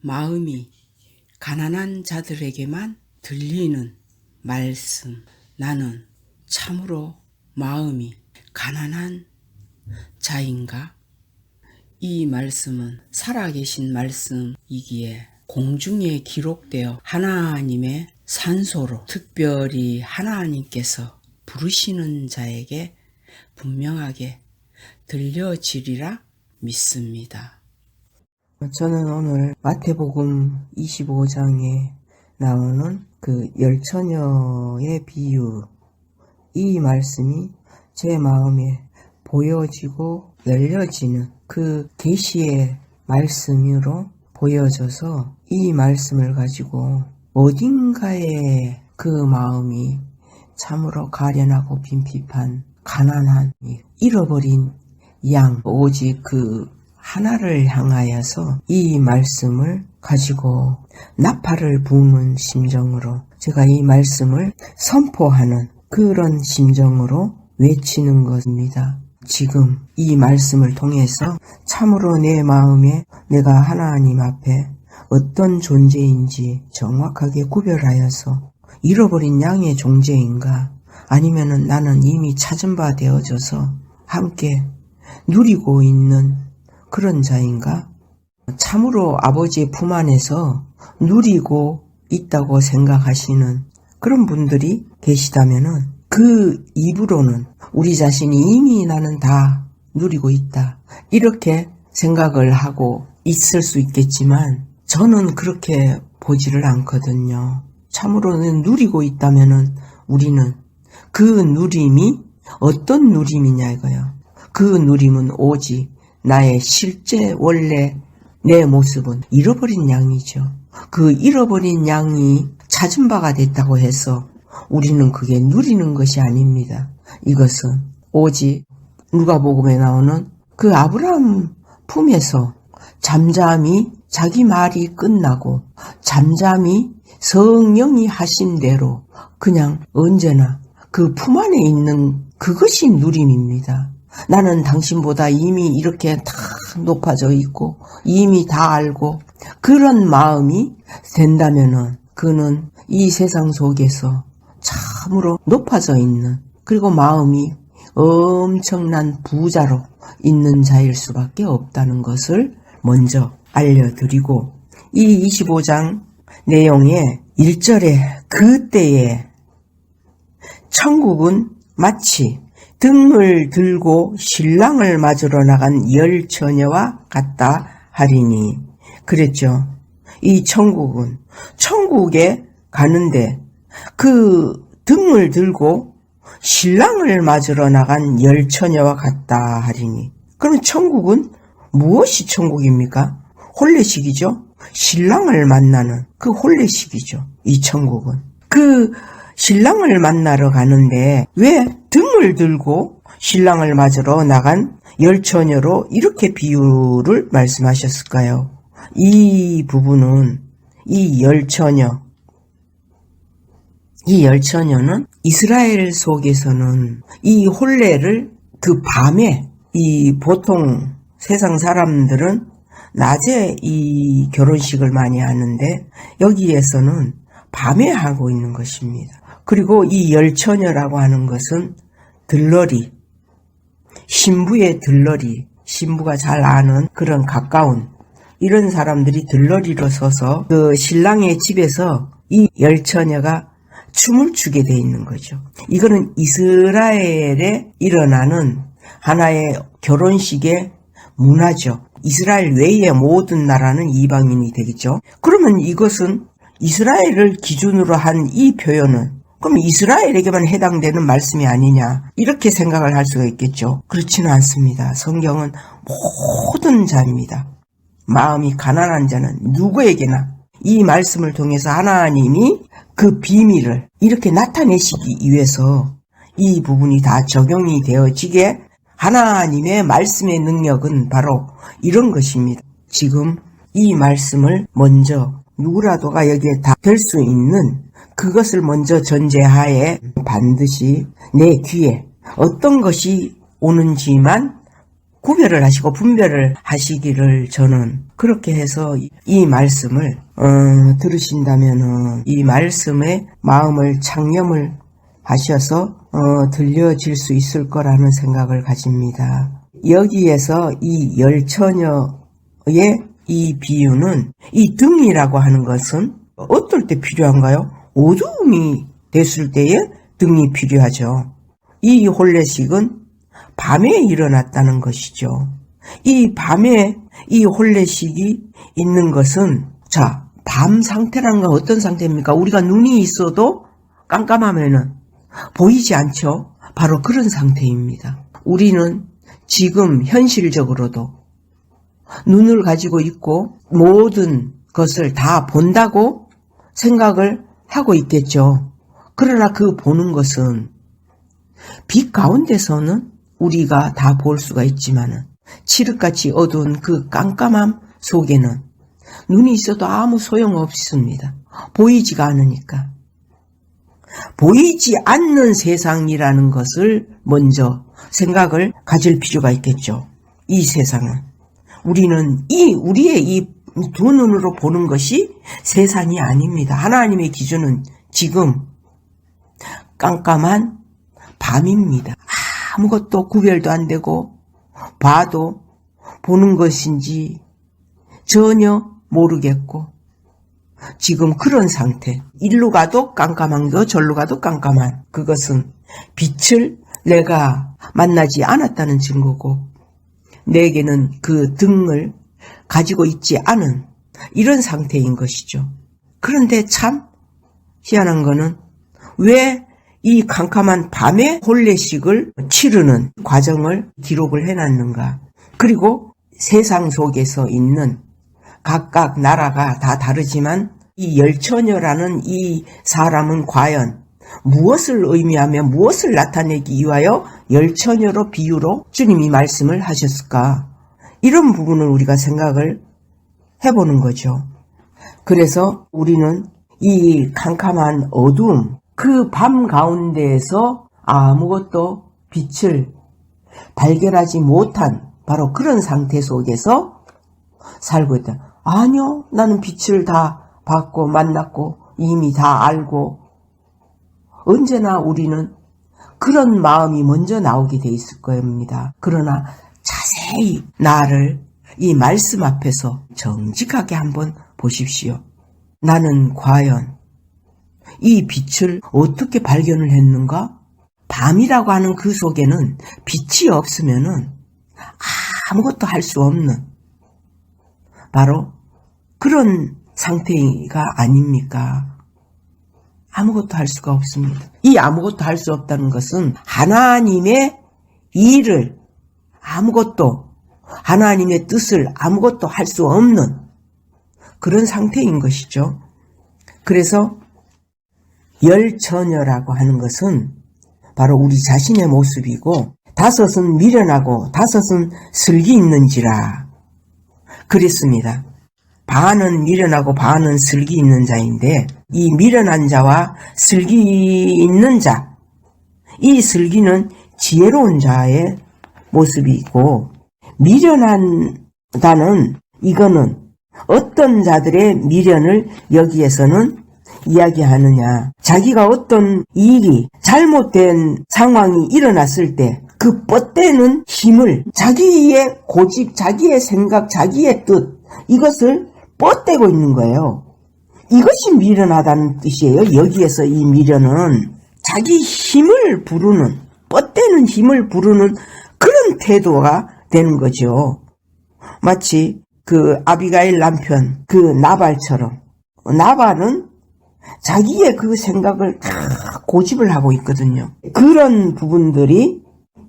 마음이 가난한 자들에게만 들리는 말씀. 나는 참으로 마음이 가난한 자인가? 이 말씀은 살아계신 말씀이기에 공중에 기록되어 하나님의 산소로 특별히 하나님께서 부르시는 자에게 분명하게 들려지리라 믿습니다. 저는 오늘 마태복음 25장에 나오는 그 열처녀의 비유, 이 말씀이 제 마음에 보여지고 열려지는 그 계시의 말씀으로 보여져서 이 말씀을 가지고 어딘가에 그 마음이 참으로 가련하고 빈핍한 가난한 잃어버린 양 오직 그 하나를 향하여서 이 말씀을 가지고 나팔을 부는 심정으로 제가 이 말씀을 선포하는 그런 심정으로 외치는 것입니다. 지금 이 말씀을 통해서 참으로 내 마음에 내가 하나님 앞에 어떤 존재인지 정확하게 구별하여서 잃어버린 양의 존재인가 아니면은 나는 이미 찾은 바 되어져서 함께 누리고 있는 그런 자인가? 참으로 아버지의 품 안에서 누리고 있다고 생각하시는 그런 분들이 계시다면은 그 입으로는 우리 자신이 이미 나는 다 누리고 있다 이렇게 생각을 하고 있을 수 있겠지만 저는 그렇게 보지를 않거든요. 참으로는 누리고 있다면은 우리는 그 누림이 어떤 누림이냐 이거요. 그 누림은 오직 나의 실제 원래 내 모습은 잃어버린 양이죠. 그 잃어버린 양이 찾은 바가 됐다고 해서 우리는 그게 누리는 것이 아닙니다. 이것은 오직 누가복음에 나오는 그 아브라함 품에서 잠잠히 자기 말이 끝나고 잠잠히 성령이 하신 대로 그냥 언제나 그 품 안에 있는 그것이 누림입니다. 나는 당신보다 이미 이렇게 다 높아져 있고 이미 다 알고 그런 마음이 된다면은 그는 이 세상 속에서 참으로 높아져 있는 그리고 마음이 엄청난 부자로 있는 자일 수밖에 없다는 것을 먼저 알려드리고 이 25장 내용의 1절에 그때에 천국은 마치 등을 들고 신랑을 맞으러 나간 열 처녀와 같다 하리니 그랬죠. 이 천국은 천국에 가는데 그 등을 들고 신랑을 맞으러 나간 열 처녀와 같다 하리니 그럼 천국은 무엇이 천국입니까? 혼례식이죠. 신랑을 만나는 그 혼례식이죠. 이 천국은 그 신랑을 만나러 가는데 왜 등을 들고 신랑을 맞으러 나간 열처녀로 이렇게 비유를 말씀하셨을까요? 이 부분은 이 열처녀는 이스라엘 속에서는 이 혼례를 그 밤에 이 보통 세상 사람들은 낮에 이 결혼식을 많이 하는데 여기에서는 밤에 하고 있는 것입니다. 그리고 이 열처녀라고 하는 것은 들러리, 신부의 들러리, 신부가 잘 아는 그런 가까운 이런 사람들이 들러리로 서서 그 신랑의 집에서 이 열처녀가 춤을 추게 돼 있는 거죠. 이거는 이스라엘에 일어나는 하나의 결혼식의 문화죠. 이스라엘 외의 모든 나라는 이방인이 되겠죠. 그러면 이것은 이스라엘을 기준으로 한 이 표현은 그럼 이스라엘에게만 해당되는 말씀이 아니냐 이렇게 생각을 할 수가 있겠죠. 그렇지는 않습니다. 성경은 모든 자입니다. 마음이 가난한 자는 누구에게나 이 말씀을 통해서 하나님이 그 비밀을 이렇게 나타내시기 위해서 이 부분이 다 적용이 되어지게 하나님의 말씀의 능력은 바로 이런 것입니다. 지금 이 말씀을 먼저 누구라도가 여기에 다 될 수 있는 그것을 먼저 전제하에 반드시 내 귀에 어떤 것이 오는지만 구별을 하시고 분별을 하시기를 저는 그렇게 해서 이 말씀을 들으신다면은 이 말씀에 마음을 창념을 하셔서 들려질 수 있을 거라는 생각을 가집니다. 여기에서 이 열처녀의 이 비유는 이 등이라고 하는 것은 어떨 때 필요한가요? 어두움이 됐을 때에 등이 필요하죠. 이 혼례식은 밤에 일어났다는 것이죠. 이 밤에 이 혼례식이 있는 것은 자, 밤 상태라는 건 어떤 상태입니까? 우리가 눈이 있어도 깜깜하면은 보이지 않죠? 바로 그런 상태입니다. 우리는 지금 현실적으로도 눈을 가지고 있고 모든 것을 다 본다고 생각을 하고 있겠죠. 그러나 그 보는 것은 빛 가운데서는 우리가 다 볼 수가 있지만은 칠흑같이 어두운 그 깜깜함 속에는 눈이 있어도 아무 소용 없습니다. 보이지가 않으니까. 보이지 않는 세상이라는 것을 먼저 생각을 가질 필요가 있겠죠. 이 세상은. 우리는 우리의 이 두 눈으로 보는 것이 세상이 아닙니다. 하나님의 기준은 지금 깜깜한 밤입니다. 아무것도 구별도 안 되고 봐도 보는 것인지 전혀 모르겠고 지금 그런 상태. 일로 가도 깜깜한 거 절로 가도 깜깜한 그것은 빛을 내가 만나지 않았다는 증거고 내게는 그 등을 가지고 있지 않은 이런 상태인 것이죠. 그런데 참 희한한 거는 왜 이 캄캄한 밤에 혼례식을 치르는 과정을 기록을 해놨는가. 그리고 세상 속에서 있는 각각 나라가 다 다르지만 이 열처녀라는 이 사람은 과연 무엇을 의미하며 무엇을 나타내기 위하여 열처녀로 비유로 주님이 말씀을 하셨을까. 이런 부분을 우리가 생각을 해보는 거죠. 그래서 우리는 이 캄캄한 어두움, 그 밤 가운데에서 아무것도 빛을 발견하지 못한 바로 그런 상태 속에서 살고 있다. 아니요, 나는 빛을 다 봤고 만났고 이미 다 알고. 언제나 우리는 그런 마음이 먼저 나오게 돼 있을 겁니다. 그러나 자세히 나를 이 말씀 앞에서 정직하게 한번 보십시오. 나는 과연 이 빛을 어떻게 발견을 했는가? 밤이라고 하는 그 속에는 빛이 없으면은 아무것도 할 수 없는 바로 그런 상태가 아닙니까? 아무것도 할 수가 없습니다. 이 아무것도 할 수 없다는 것은 하나님의 일을 아무것도 하나님의 뜻을 아무것도 할 수 없는 그런 상태인 것이죠. 그래서 열처녀라고 하는 것은 바로 우리 자신의 모습이고 다섯은 미련하고 다섯은 슬기 있는지라 그랬습니다. 반은 미련하고 반은 슬기 있는 자인데 이 미련한 자와 슬기 있는 자, 이 슬기는 지혜로운 자의 모습이고 미련하다는 이거는 어떤 자들의 미련을 여기에서는 이야기하느냐. 자기가 어떤 일이 잘못된 상황이 일어났을 때 그 뻗대는 힘을 자기의 고집, 자기의 생각, 자기의 뜻 이것을 뻗대고 있는 거예요. 이것이 미련하다는 뜻이에요. 여기에서 이 미련은 자기 힘을 부르는 뻗대는 힘을 부르는 그런 태도가 되는 거죠. 마치 그 아비가일 남편 그 나발처럼 나발은 자기의 그 생각을 다 고집을 하고 있거든요. 그런 부분들이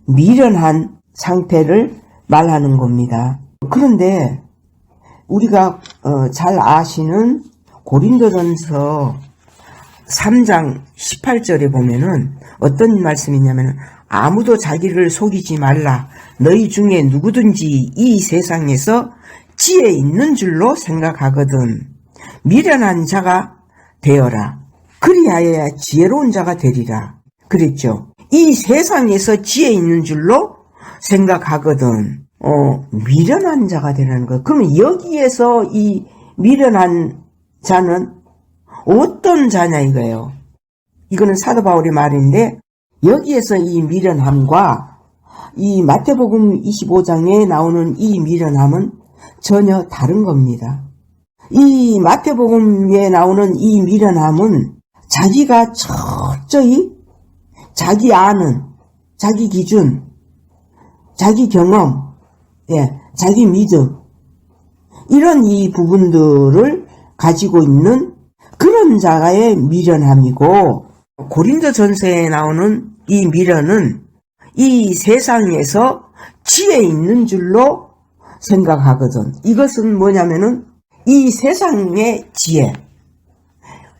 미련한 상태를 말하는 겁니다. 그런데 우리가 잘 아시는 고린도전서 3장 18절에 보면은 어떤 말씀이냐면 아무도 자기를 속이지 말라. 너희 중에 누구든지 이 세상에서 지혜 있는 줄로 생각하거든. 미련한 자가 되어라. 그리하여야 지혜로운 자가 되리라. 그랬죠. 이 세상에서 지혜 있는 줄로 생각하거든. 미련한 자가 되라는 거예요. 그러면 여기에서 이 미련한 자는 어떤 자냐 이거예요. 이거는 사도 바울의 말인데 여기에서 이 미련함과 이 마태복음 25장에 나오는 이 미련함은 전혀 다른 겁니다. 이 마태복음에 나오는 이 미련함은 자기가 철저히 자기 아는, 자기 기준, 자기 경험, 자기 믿음 이런 이 부분들을 가지고 있는 그런 자의 미련함이고, 고린도전서에 나오는 이 미련은 이 세상에서 지혜 있는 줄로 생각하거든. 이것은 뭐냐면은 이 세상의 지혜,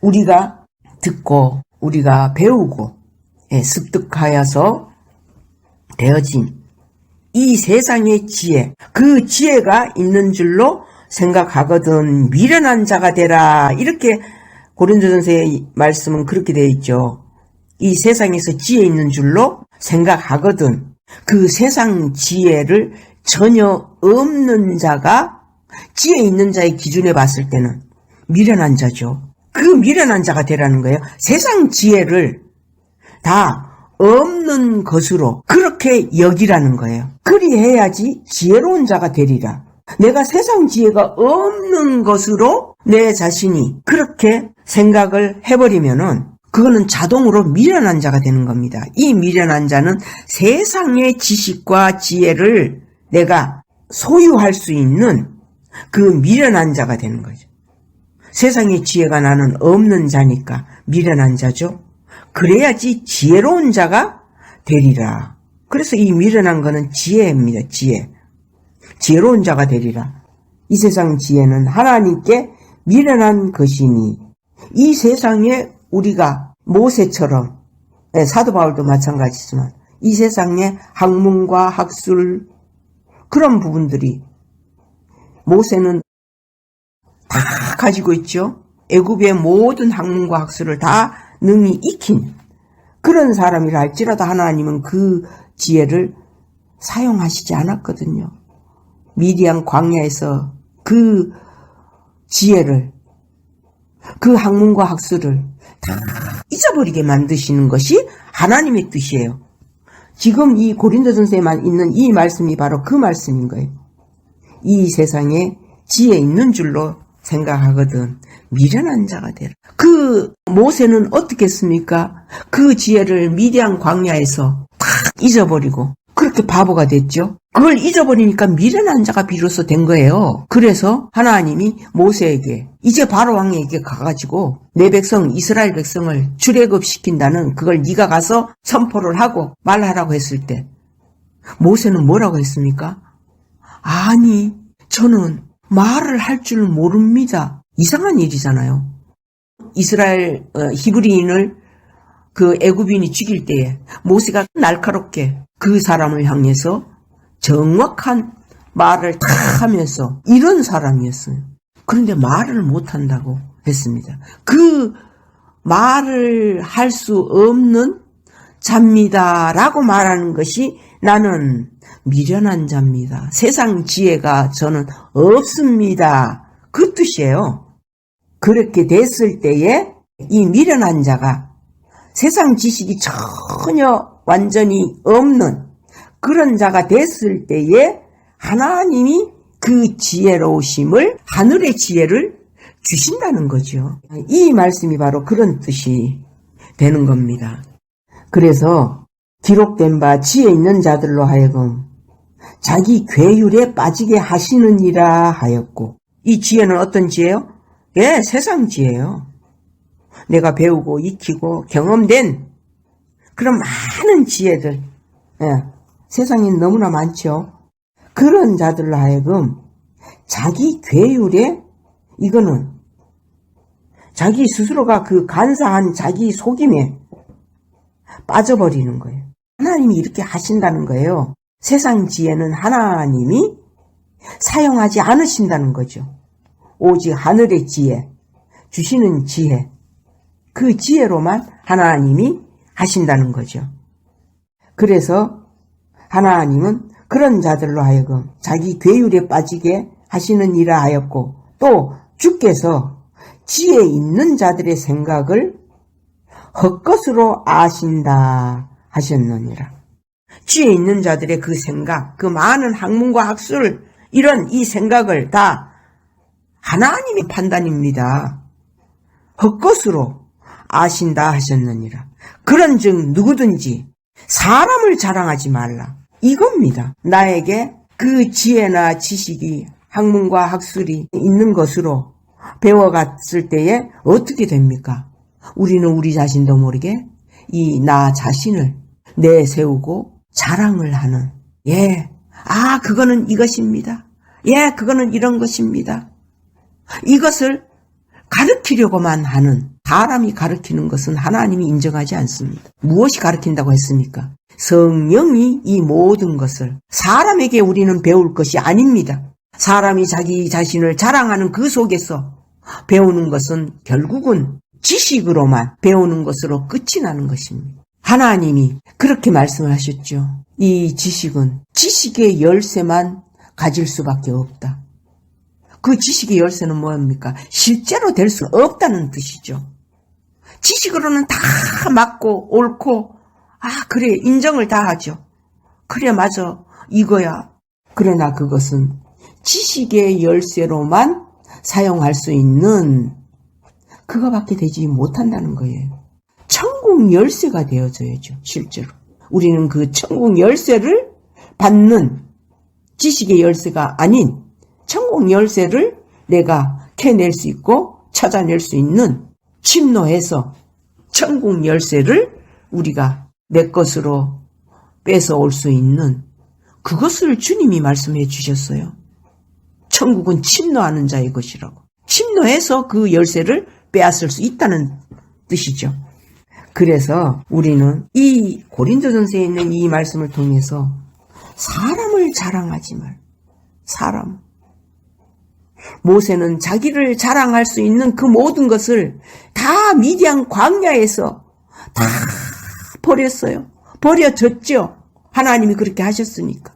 우리가 듣고 우리가 배우고 습득하여서 되어진 이 세상의 지혜, 그 지혜가 있는 줄로 생각하거든 미련한 자가 되라. 이렇게 고린도전서의 말씀은 그렇게 되어 있죠. 이 세상에서 지혜 있는 줄로 생각하거든. 그 세상 지혜를 전혀 없는 자가 지혜 있는 자의 기준에 봤을 때는 미련한 자죠. 그 미련한 자가 되라는 거예요. 세상 지혜를 다 없는 것으로 그렇게 여기라는 거예요. 그리해야지 지혜로운 자가 되리라. 내가 세상 지혜가 없는 것으로 내 자신이 그렇게 생각을 해버리면은 그거는 자동으로 미련한 자가 되는 겁니다. 이 미련한 자는 세상의 지식과 지혜를 내가 소유할 수 있는 그 미련한 자가 되는 거죠. 세상의 지혜가 나는 없는 자니까 미련한 자죠. 그래야지 지혜로운 자가 되리라. 그래서 이 미련한 거는 지혜입니다. 지혜. 지혜로운 자가 되리라. 이 세상 지혜는 하나님께 미련한 것이니, 이 세상에 우리가 모세처럼, 사도 바울도 마찬가지지만 이 세상에 학문과 학술 그런 부분들이 모세는 다 가지고 있죠. 애굽의 모든 학문과 학술을 다 능히 익힌 그런 사람이라 할지라도 하나님은 그 지혜를 사용하시지 않았거든요. 미디안 광야에서 그 지혜를, 그 학문과 학술을 다 잊어버리게 만드시는 것이 하나님의 뜻이에요. 지금 이 고린도전서에만 있는 이 말씀이 바로 그 말씀인 거예요. 이 세상에 지혜 있는 줄로 생각하거든 미련한 자가 되라. 그 모세는 어떻게 했습니까? 그 지혜를 미디안 광야에서 다 잊어버리고 그렇게 바보가 됐죠. 그걸 잊어버리니까 미련한 자가 비로소 된 거예요. 그래서 하나님이 모세에게 이제 바로 왕에게 가가지고 내 백성 이스라엘 백성을 출애굽시킨다는 그걸 네가 가서 선포를 하고 말하라고 했을 때 모세는 뭐라고 했습니까? 아니, 저는 말을 할 줄 모릅니다. 이상한 일이잖아요. 이스라엘 히브리인을 그 애굽인이 죽일 때에 모세가 날카롭게 그 사람을 향해서 정확한 말을 다 하면서 이런 사람이었어요. 그런데 말을 못한다고 했습니다. 그 말을 할 수 없는 자입니다라고 말하는 것이 나는 미련한 자입니다. 세상 지혜가 저는 없습니다. 그 뜻이에요. 그렇게 됐을 때에 이 미련한 자가 세상 지식이 전혀 완전히 없는 그런 자가 됐을 때에 하나님이 그 지혜로우심을, 하늘의 지혜를 주신다는 거죠. 이 말씀이 바로 그런 뜻이 되는 겁니다. 그래서 기록된 바 지혜 있는 자들로 하여금 자기 괴율에 빠지게 하시느니라 하였고, 이 지혜는 어떤 지혜요? 예, 세상 지혜예요. 내가 배우고 익히고 경험된 그런 많은 지혜들, 세상에 너무나 많죠. 그런 자들로 하여금 자기 괴율에, 이거는 자기 스스로가 그 간사한 자기 속임에 빠져버리는 거예요. 하나님이 이렇게 하신다는 거예요. 세상 지혜는 하나님이 사용하지 않으신다는 거죠. 오직 하늘의 지혜, 주시는 지혜, 그 지혜로만 하나님이 하신다는 거죠. 그래서 하나님은 그런 자들로 하여금 자기 괴율에 빠지게 하시는 이라 하였고, 또 주께서 지혜 있는 자들의 생각을 헛것으로 아신다 하셨느니라. 지혜 있는 자들의 그 생각, 그 많은 학문과 학술, 이런 이 생각을 다 하나님의 판단입니다. 헛것으로 아신다 하셨느니라. 그런즉 누구든지 사람을 자랑하지 말라, 이겁니다. 나에게 그 지혜나 지식이, 학문과 학술이 있는 것으로 배워갔을 때에 어떻게 됩니까? 우리는 우리 자신도 모르게 이 나 자신을 내세우고 자랑을 하는, 그거는 이것입니다. 그거는 이런 것입니다. 이것을 가르치려고만 하는, 사람이 가르치는 것은 하나님이 인정하지 않습니다. 무엇이 가르친다고 했습니까? 성령이 이 모든 것을, 사람에게 우리는 배울 것이 아닙니다. 사람이 자기 자신을 자랑하는 그 속에서 배우는 것은 결국은 지식으로만 배우는 것으로 끝이 나는 것입니다. 하나님이 그렇게 말씀을 하셨죠. 이 지식은 지식의 열쇠만 가질 수밖에 없다. 그 지식의 열쇠는 뭐입니까? 실제로 될 수 없다는 뜻이죠. 지식으로는 다 맞고 옳고, 그래, 인정을 다 하죠. 그래, 맞아, 이거야. 그러나 그것은 지식의 열쇠로만 사용할 수 있는 그거밖에 되지 못한다는 거예요. 천국 열쇠가 되어져야죠, 실제로. 우리는 그 천국 열쇠를 받는, 지식의 열쇠가 아닌 천국 열쇠를 내가 캐낼 수 있고 찾아낼 수 있는, 침노해서 천국 열쇠를 우리가 내 것으로 뺏어올 수 있는, 그것을 주님이 말씀해 주셨어요. 천국은 침노하는 자의 것이라고. 침노해서 그 열쇠를 빼앗을 수 있다는 뜻이죠. 그래서 우리는 이 고린도전서에 있는 이 말씀을 통해서 사람을 자랑하지 말. 사람. 모세는 자기를 자랑할 수 있는 그 모든 것을 다 미디안 광야에서 다 버렸어요. 버려졌죠. 하나님이 그렇게 하셨으니까.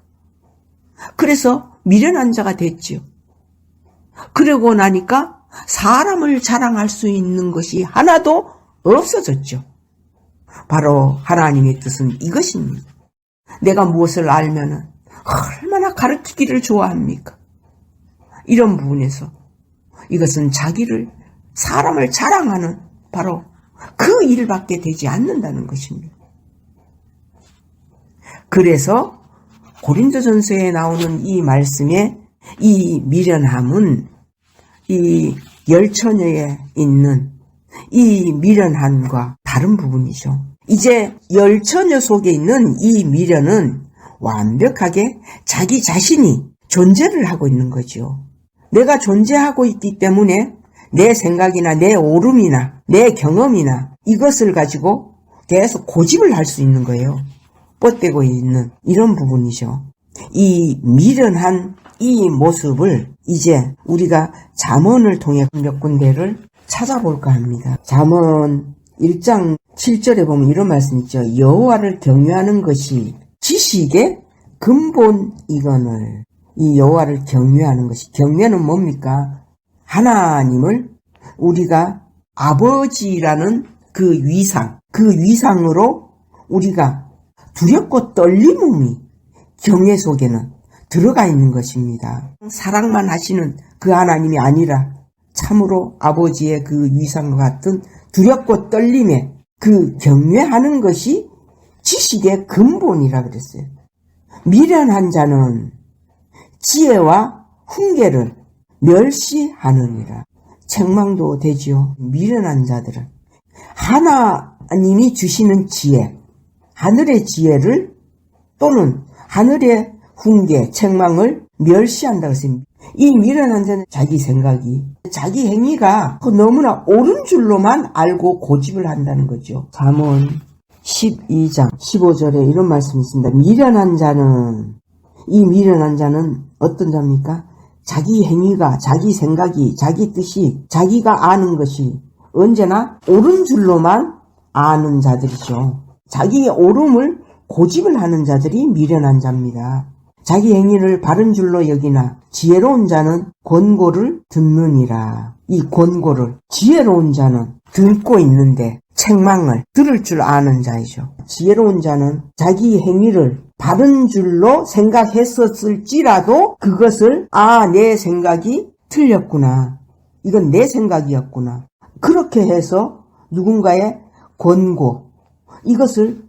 그래서 미련한 자가 됐죠. 그러고 나니까 사람을 자랑할 수 있는 것이 하나도 없어졌죠. 바로 하나님의 뜻은 이것입니다. 내가 무엇을 알면은 얼마나 가르치기를 좋아합니까? 이런 부분에서 이것은 자기를, 사람을 자랑하는 바로 그 일밖에 되지 않는다는 것입니다. 그래서 고린도전서에 나오는 이 말씀의 이 미련함은 이 열처녀에 있는 이 미련함과 다른 부분이죠. 이제 열처녀 속에 있는 이 미련은 완벽하게 자기 자신이 존재를 하고 있는 거죠. 내가 존재하고 있기 때문에 내 생각이나 내 오름이나 내 경험이나 이것을 가지고 계속 고집을 할 수 있는 거예요. 뻗대고 있는 이런 부분이죠. 이 미련한 이 모습을 이제 우리가 잠언을 통해 몇 군데를 찾아볼까 합니다. 잠언 1장 7절에 보면 이런 말씀 있죠. 여호와를 경외하는 것이 지식의 근본이거늘. 이 여호와를 경외하는 것이, 경외는 뭡니까? 하나님을 우리가 아버지라는 그 위상, 그 위상으로 우리가 두렵고 떨림이 경외 속에는 들어가 있는 것입니다. 사랑만 하시는 그 하나님이 아니라 참으로 아버지의 그 위상과 같은 두렵고 떨림에 그 경외하는 것이 지식의 근본이라 그랬어요. 미련한 자는 지혜와 훈계를 멸시하느니라. 책망도 되지요. 미련한 자들은 하나님이 주시는 지혜, 하늘의 지혜를 또는 하늘의 훈계, 책망을 멸시한다고 했습니다. 이 미련한 자는 자기 생각이, 자기 행위가 너무나 옳은 줄로만 알고 고집을 한다는 거죠. 잠언 12장 15절에 이런 말씀이 있습니다. 미련한 자는, 이 미련한 자는 어떤 자입니까? 자기 행위가, 자기 생각이, 자기 뜻이, 자기가 아는 것이 언제나 옳은 줄로만 아는 자들이죠. 자기의 옳음을 고집을 하는 자들이 미련한 자입니다. 자기 행위를 바른 줄로 여기나 지혜로운 자는 권고를 듣느니라. 이 권고를 지혜로운 자는 듣고 있는데 책망을 들을 줄 아는 자이죠. 지혜로운 자는 자기 행위를 바른 줄로 생각했었을지라도 그것을 내 생각이 틀렸구나. 이건 내 생각이었구나. 그렇게 해서 누군가의 권고, 이것을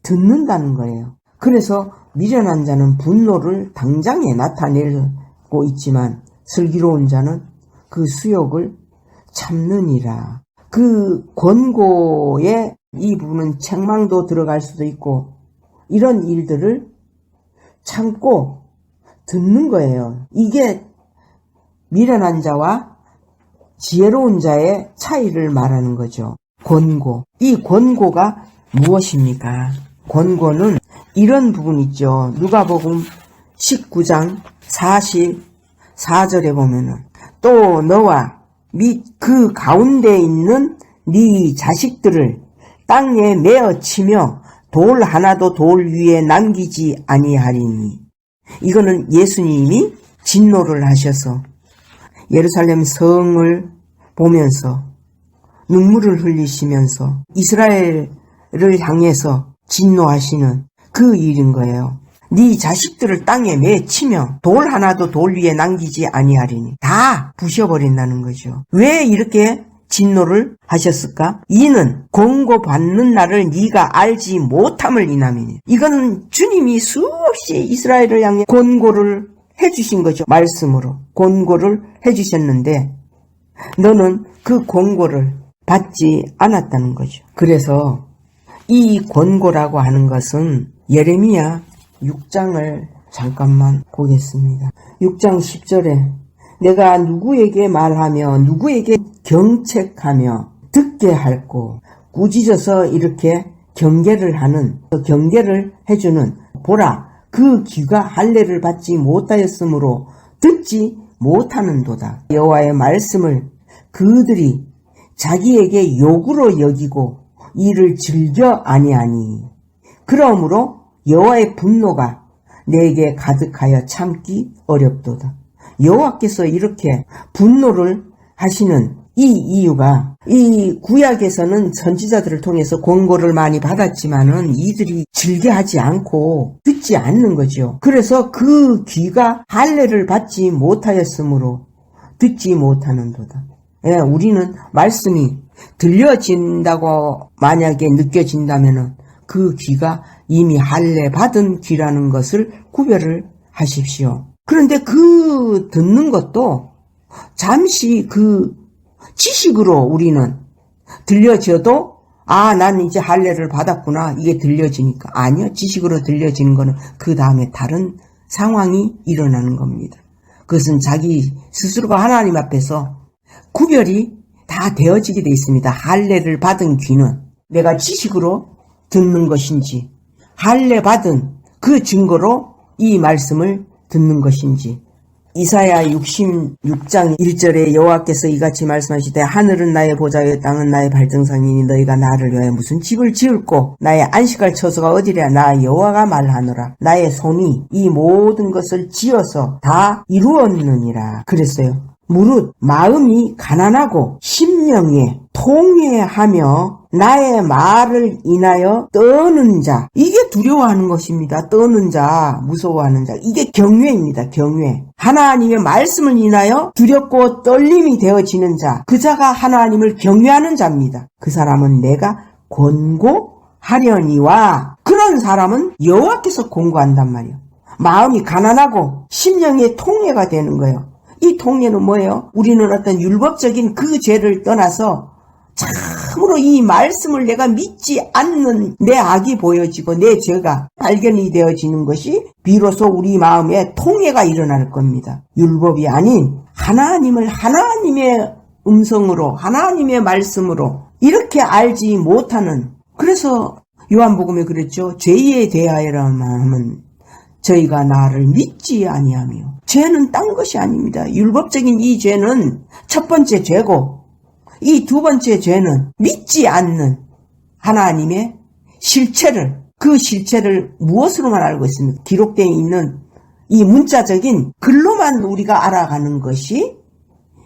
듣는다는 거예요. 그래서 미련한 자는 분노를 당장에 나타내고 있지만 슬기로운 자는 그 수욕을 참느니라. 그 권고에 이 부분은 책망도 들어갈 수도 있고 이런 일들을 참고 듣는 거예요. 이게 미련한 자와 지혜로운 자의 차이를 말하는 거죠. 권고. 이 권고가 무엇입니까? 권고는 이런 부분 있죠. 누가복음 19장 44절에 보면은 또 너와 및 그 가운데 있는 네 자식들을 땅에 메어 치며 돌 하나도 돌 위에 남기지 아니하리니. 이거는 예수님이 진노를 하셔서 예루살렘 성을 보면서 눈물을 흘리시면서 이스라엘을 향해서 진노하시는 그 일인 거예요. 네 자식들을 땅에 매치며 돌 하나도 돌 위에 남기지 아니하리니. 다 부셔버린다는 거죠. 왜 이렇게 진노를 하셨을까? 이는 권고받는 날을 네가 알지 못함을 인함이니. 이거는 주님이 수없이 이스라엘을 향해 권고를 해주신 거죠. 말씀으로 권고를 해주셨는데 너는 그 권고를 받지 않았다는 거죠. 그래서 이 권고라고 하는 것은 예레미야 6장을 잠깐만 보겠습니다. 6장 10절에 내가 누구에게 말하며 누구에게 경책하며 듣게 할고 꾸짖어서 이렇게 경계를 해주는 보라 그 귀가 할례를 받지 못하였으므로 듣지 못하는도다. 여호와의 말씀을 그들이 자기에게 욕으로 여기고 이를 즐겨 아니하니 그러므로 여호와의 분노가 내게 가득하여 참기 어렵도다. 여호와께서 이렇게 분노를 하시는 이 이유가 이 구약에서는 선지자들을 통해서 권고를 많이 받았지만은 이들이 즐겨하지 않고 듣지 않는 거죠. 그래서 그 귀가 할례를 받지 못하였으므로 듣지 못하는도다. 우리는 말씀이 들려진다고 만약에 느껴진다면은 그 귀가 이미 할례 받은 귀라는 것을 구별을 하십시오. 그런데 그 듣는 것도 잠시 그 지식으로 우리는 들려져도 난 이제 할례를 받았구나 이게 들려지니까. 아니요. 지식으로 들려지는 거는 그 다음에 다른 상황이 일어나는 겁니다. 그것은 자기 스스로가 하나님 앞에서 구별이 다 되어지게 돼 있습니다. 할례를 받은 귀는 내가 지식으로 듣는 것인지 할례 받은 그 증거로 이 말씀을 듣는 것인지. 이사야 66장 1절에 여호와께서 이같이 말씀하시되 하늘은 나의 보좌요 땅은 나의 발등상이니 너희가 나를 위하여 무슨 집을 지을고 나의 안식할 처소가 어디랴. 나 여호와가 말하노라. 나의 손이 이 모든 것을 지어서 다 이루었느니라. 그랬어요. 무릇 마음이 가난하고 심령에 통회하며 나의 말을 인하여 떠는 자. 이게 두려워하는 것입니다. 떠는 자, 무서워하는 자. 이게 경외입니다. 경외. 하나님의 말씀을 인하여 두렵고 떨림이 되어지는 자. 그 자가 하나님을 경외하는 자입니다. 그 사람은 내가 권고하려니와. 그런 사람은 여호와께서 권고한단 말이에요. 마음이 가난하고 심령에 통회가 되는 거예요. 이 통례는 뭐예요? 우리는 어떤 율법적인 그 죄를 떠나서 참으로 이 말씀을 내가 믿지 않는 내 악이 보여지고 내 죄가 발견이 되어지는 것이 비로소 우리 마음에 통회가 일어날 겁니다. 율법이 아닌 하나님을 하나님의 음성으로 하나님의 말씀으로 이렇게 알지 못하는. 그래서 요한복음에 그랬죠. 죄에 대하여라만 하면 저희가 나를 믿지 아니하며. 죄는 딴 것이 아닙니다. 율법적인 이 죄는 첫 번째 죄고 이 두 번째 죄는 믿지 않는 하나님의 실체를, 그 실체를 무엇으로만 알고 있습니까? 기록되어 있는 이 문자적인 글로만 우리가 알아가는 것이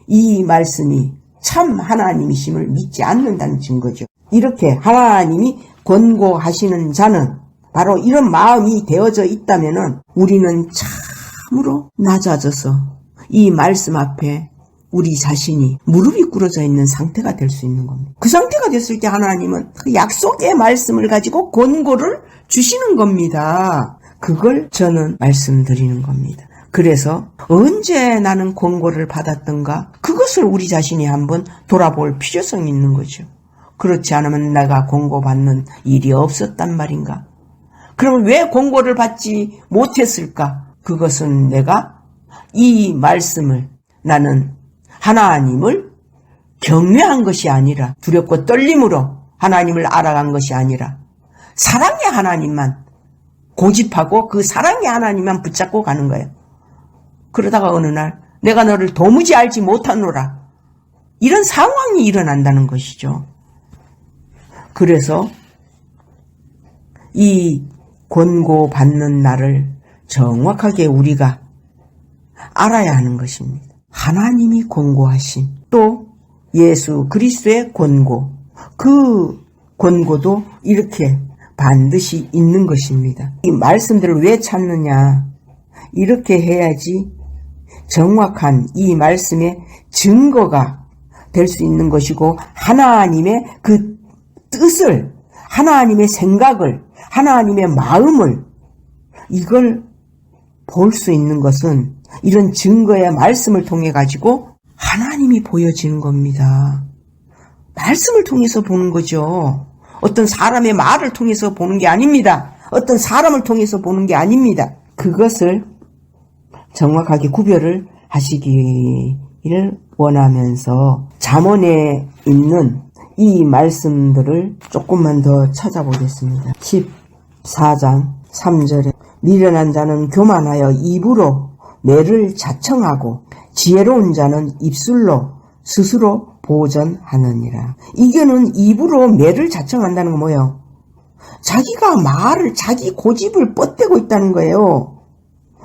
이 말씀이 참 하나님이심을 믿지 않는다는 증거죠. 이렇게 하나님이 권고하시는 자는 바로 이런 마음이 되어져 있다면은 우리는 참으로 낮아져서 이 말씀 앞에 우리 자신이 무릎이 꿇어져 있는 상태가 될 수 있는 겁니다. 그 상태가 됐을 때 하나님은 그 약속의 말씀을 가지고 권고를 주시는 겁니다. 그걸 저는 말씀드리는 겁니다. 그래서 언제 나는 권고를 받았던가 그것을 우리 자신이 한번 돌아볼 필요성이 있는 거죠. 그렇지 않으면 내가 권고받는 일이 없었단 말인가? 그러면 왜 권고를 받지 못했을까? 그것은 내가 이 말씀을 나는 하나님을 경외한 것이 아니라 두렵고 떨림으로 하나님을 알아간 것이 아니라 사랑의 하나님만 고집하고 그 사랑의 하나님만 붙잡고 가는 거예요. 그러다가 어느 날 내가 너를 도무지 알지 못하노라. 이런 상황이 일어난다는 것이죠. 그래서 이 권고받는 날을 정확하게 우리가 알아야 하는 것입니다. 하나님이 권고하신 또 예수 그리스도의 권고, 그 권고도 이렇게 반드시 있는 것입니다. 이 말씀들을 왜 찾느냐? 이렇게 해야지 정확한 이 말씀의 증거가 될 수 있는 것이고 하나님의 그 뜻을, 하나님의 생각을, 하나님의 마음을 이걸 볼 수 있는 것은 이런 증거의 말씀을 통해 가지고 하나님이 보여지는 겁니다. 말씀을 통해서 보는 거죠. 어떤 사람의 말을 통해서 보는 게 아닙니다. 어떤 사람을 통해서 보는 게 아닙니다. 그것을 정확하게 구별을 하시기를 원하면서 잠언에 있는 이 말씀들을 조금만 더 찾아보겠습니다. 14장 3절에 미련한 자는 교만하여 입으로 매를 자청하고 지혜로운 자는 입술로 스스로 보전하느니라. 이게는 입으로 매를 자청한다는 거 뭐예요? 자기가 말을, 자기 고집을 뻗대고 있다는 거예요.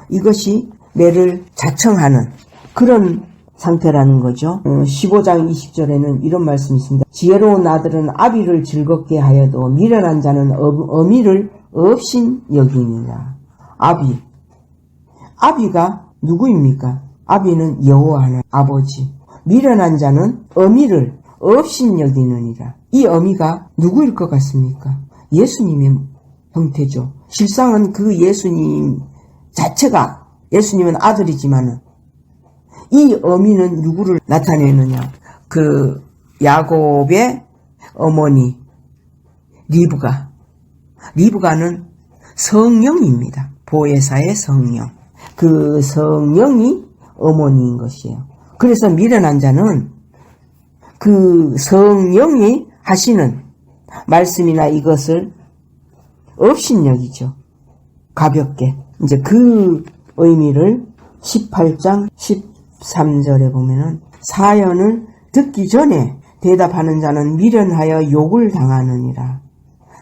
이것이 매를 자청하는 그런 상태라는 거죠. 15장 20절에는 이런 말씀이 있습니다. 지혜로운 아들은 아비를 즐겁게 하여도 미련한 자는 어미를 업신 여기니라. 아비가 누구입니까? 아비는 여호와 하나님 아버지. 미련한 자는 어미를 업신 여기느니라. 이 어미가 누구일 것 같습니까? 예수님의 형태죠. 실상은 그 예수님 자체가, 예수님은 아들이지만은 이 어미는 누구를 나타내느냐? 그 야곱의 어머니 리브가는 성령입니다. 보혜사의 성령. 그 성령이 어머니인 것이에요. 그래서 미련한 자는 그 성령이 하시는 말씀이나 이것을 업신여기죠. 가볍게. 이제 그 의미를 18장 13절에 보면은 사연을 듣기 전에 대답하는 자는 미련하여 욕을 당하느니라.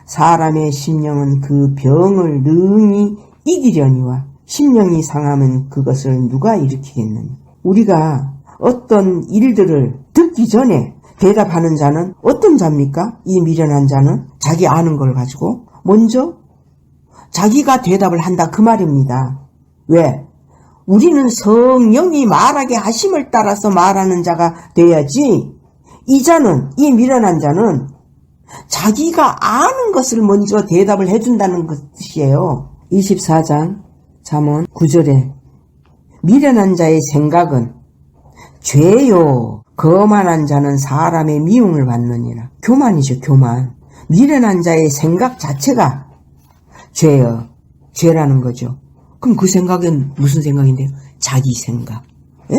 사람의 심령은 그 병을 능히 이기려니와 심령이 상하면 그것을 누가 일으키겠느냐. 우리가 어떤 일들을 듣기 전에 대답하는 자는 어떤 자입니까? 이 미련한 자는 자기 아는 걸 가지고 먼저 자기가 대답을 한다 그 말입니다. 왜? 우리는 성령이 말하게 하심을 따라서 말하는 자가 돼야지. 이 미련한 자는 자기가 아는 것을 먼저 대답을 해준다는 것이에요. 24장 잠언 9절에 미련한 자의 생각은 죄요. 거만한 자는 사람의 미움을 받느니라. 교만이죠, 교만. 미련한 자의 생각 자체가 죄라는 거죠. 그럼 그 생각은 무슨 생각인데요? 자기 생각. 예.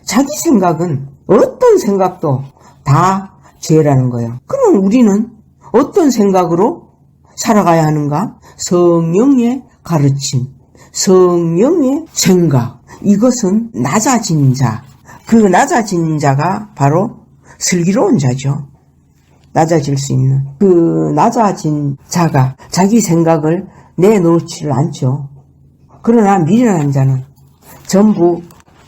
자기 생각은 어떤 생각도 다 죄라는 거예요. 그럼 우리는 어떤 생각으로 살아가야 하는가? 성령의 가르침, 성령의 생각. 이것은 낮아진 자. 그 낮아진 자가 바로 슬기로운 자죠. 낮아질 수 있는. 그 낮아진 자가 자기 생각을 내놓지를 않죠. 그러나 미련한 자는 전부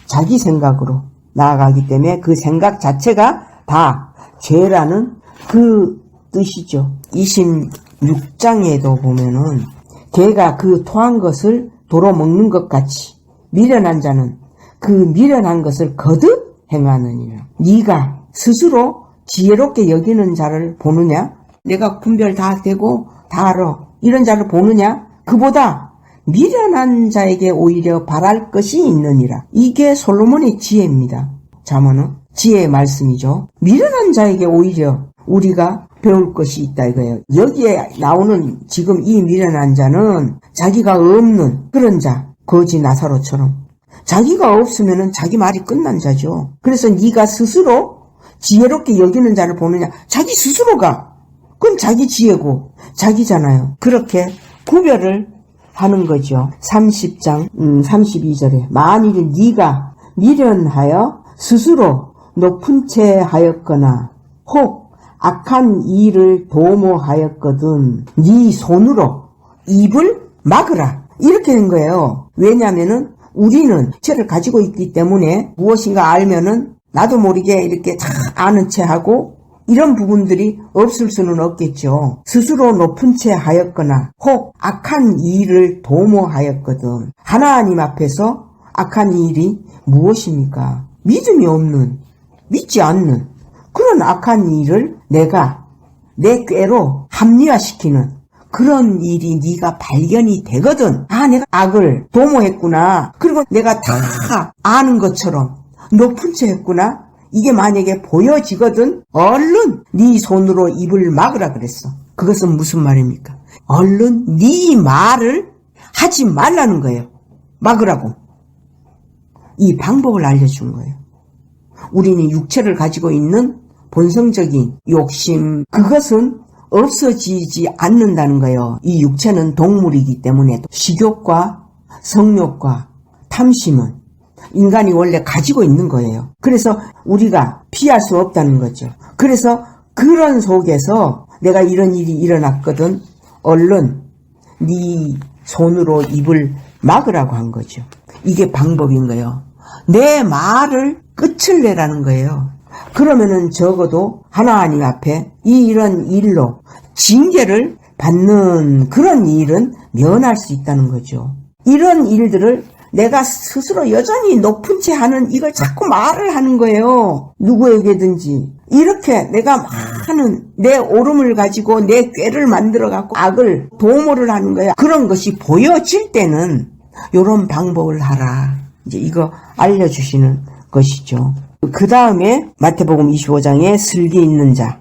자기 생각으로 나아가기 때문에 그 생각 자체가 다 죄라는 그 뜻이죠. 26장에도 보면은 개가 그 토한 것을 도로 먹는 것 같이 미련한 자는 그 미련한 것을 거듭 행하느니라. 네가 스스로 지혜롭게 여기는 자를 보느냐? 내가 분별 다 되고 다 알아. 이런 자를 보느냐? 그보다 미련한 자에게 오히려 바랄 것이 있느니라. 이게 솔로몬의 지혜입니다. 잠언은 지혜의 말씀이죠. 미련한 자에게 오히려 우리가 배울 것이 있다 이거예요. 여기에 나오는 지금 이 미련한 자는 자기가 없는 그런 자, 거지 나사로처럼 자기가 없으면은 자기 말이 끝난 자죠. 그래서 네가 스스로 지혜롭게 여기는 자를 보느냐? 자기 스스로가 그건 자기 지혜고 자기잖아요. 그렇게 구별을 하는 거죠. 30장 32절에 만일 네가 미련하여 스스로 높은 채 하였거나 혹 악한 일을 도모하였거든 네 손으로 입을 막으라. 이렇게 된 거예요. 왜냐하면은 우리는 죄를 가지고 있기 때문에 무엇인가 알면은 나도 모르게 이렇게 다 아는 채 하고 이런 부분들이 없을 수는 없겠죠. 스스로 높은 채 하였거나 혹 악한 일을 도모하였거든. 하나님 앞에서 악한 일이 무엇입니까? 믿음이 없는, 믿지 않는 그런 악한 일을 내가 내 꾀로 합리화시키는 그런 일이 네가 발견이 되거든. 아, 내가 악을 도모했구나. 그리고 내가 다 아는 것처럼 높은 채 했구나. 이게 만약에 보여지거든. 얼른 네 손으로 입을 막으라 그랬어. 그것은 무슨 말입니까? 얼른 네 말을 하지 말라는 거예요. 막으라고. 이 방법을 알려준 거예요. 우리는 육체를 가지고 있는 본성적인 욕심, 그것은 없어지지 않는다는 거예요. 이 육체는 동물이기 때문에 식욕과 성욕과 탐심은 인간이 원래 가지고 있는 거예요. 그래서 우리가 피할 수 없다는 거죠. 그래서 그런 속에서 내가 이런 일이 일어났거든. 얼른 네 손으로 입을 막으라고 한 거죠. 이게 방법인 거예요. 내 말을 끝을 내라는 거예요. 그러면은 적어도 하나님 앞에 이런 일로 징계를 받는 그런 일은 면할 수 있다는 거죠. 이런 일들을 내가 스스로 여전히 높은 채 하는 이걸 자꾸 말을 하는 거예요. 누구에게든지. 이렇게 내가 많은 내 오름을 가지고 내 꾀를 만들어 갖고 악을 도모를 하는 거야. 그런 것이 보여질 때는 이런 방법을 하라. 이제 이거 알려주시는 것이죠. 그 다음에 마태복음 25장에 슬기 있는 자.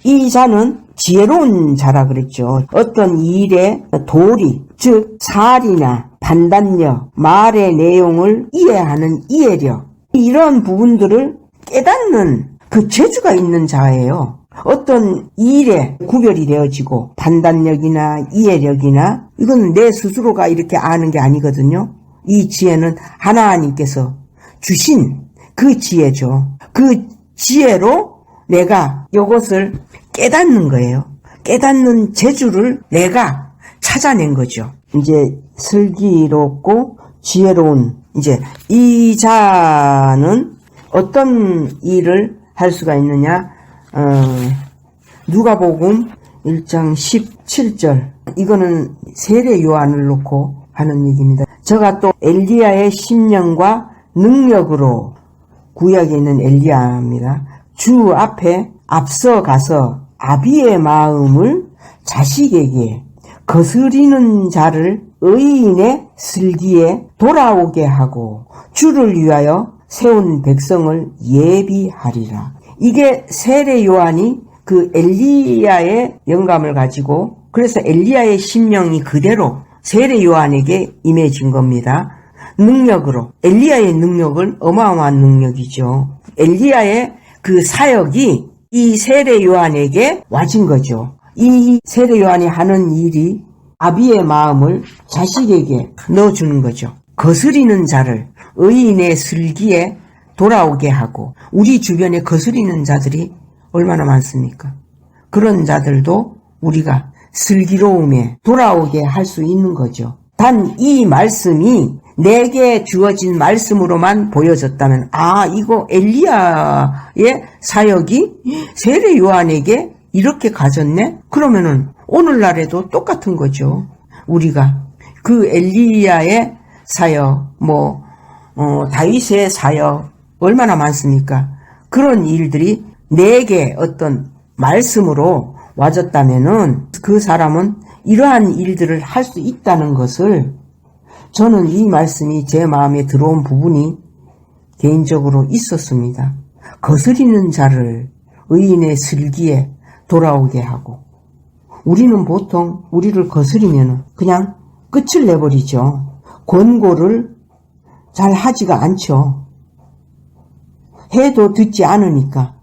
이 자는 지혜로운 자라 그랬죠. 어떤 일의 도리, 즉 살이나 판단력, 말의 내용을 이해하는 이해력, 이런 부분들을 깨닫는 그 재주가 있는 자예요. 어떤 일에 구별이 되어지고 판단력이나 이해력이나 이건 내 스스로가 이렇게 아는 게 아니거든요. 이 지혜는 하나님께서 주신 그 지혜죠. 그 지혜로 내가 이것을 깨닫는 거예요. 깨닫는 재주를 내가 찾아낸 거죠. 이제 슬기롭고 지혜로운 이제 이 자는 어떤 일을 할 수가 있느냐? 누가복음 1장 17절. 이거는 세례 요한을 놓고 하는 얘기입니다. 저가 또 엘리야의 심령과 능력으로 구약에 있는 엘리야입니다. 주 앞에 앞서가서 아비의 마음을 자식에게 거스리는 자를 의인의 슬기에 돌아오게 하고 주를 위하여 세운 백성을 예비하리라. 이게 세례 요한이 그 엘리야의 영감을 가지고 그래서 엘리야의 심령이 그대로 세례 요한에게 임해진 겁니다. 능력으로. 엘리야의 능력은 어마어마한 능력이죠. 엘리야의 그 사역이 이 세례 요한에게 와진 거죠. 이 세례 요한이 하는 일이 아비의 마음을 자식에게 넣어주는 거죠. 거스리는 자를 의인의 슬기에 돌아오게 하고 우리 주변에 거스리는 자들이 얼마나 많습니까? 그런 자들도 우리가 슬기로움에 돌아오게 할 수 있는 거죠. 단 이 말씀이 내게 주어진 말씀으로만 보여졌다면, 이거 엘리야의 사역이 세례 요한에게 이렇게 가졌네? 그러면은 오늘날에도 똑같은 거죠. 우리가 그 엘리야의 사역, 다윗의 사역 얼마나 많습니까? 그런 일들이 내게 어떤 말씀으로 와졌다면은 그 사람은 이러한 일들을 할 수 있다는 것을, 저는 이 말씀이 제 마음에 들어온 부분이 개인적으로 있었습니다. 거스리는 자를 의인의 슬기에 돌아오게 하고, 우리는 보통 우리를 거스리면 그냥 끝을 내버리죠. 권고를 잘 하지가 않죠. 해도 듣지 않으니까.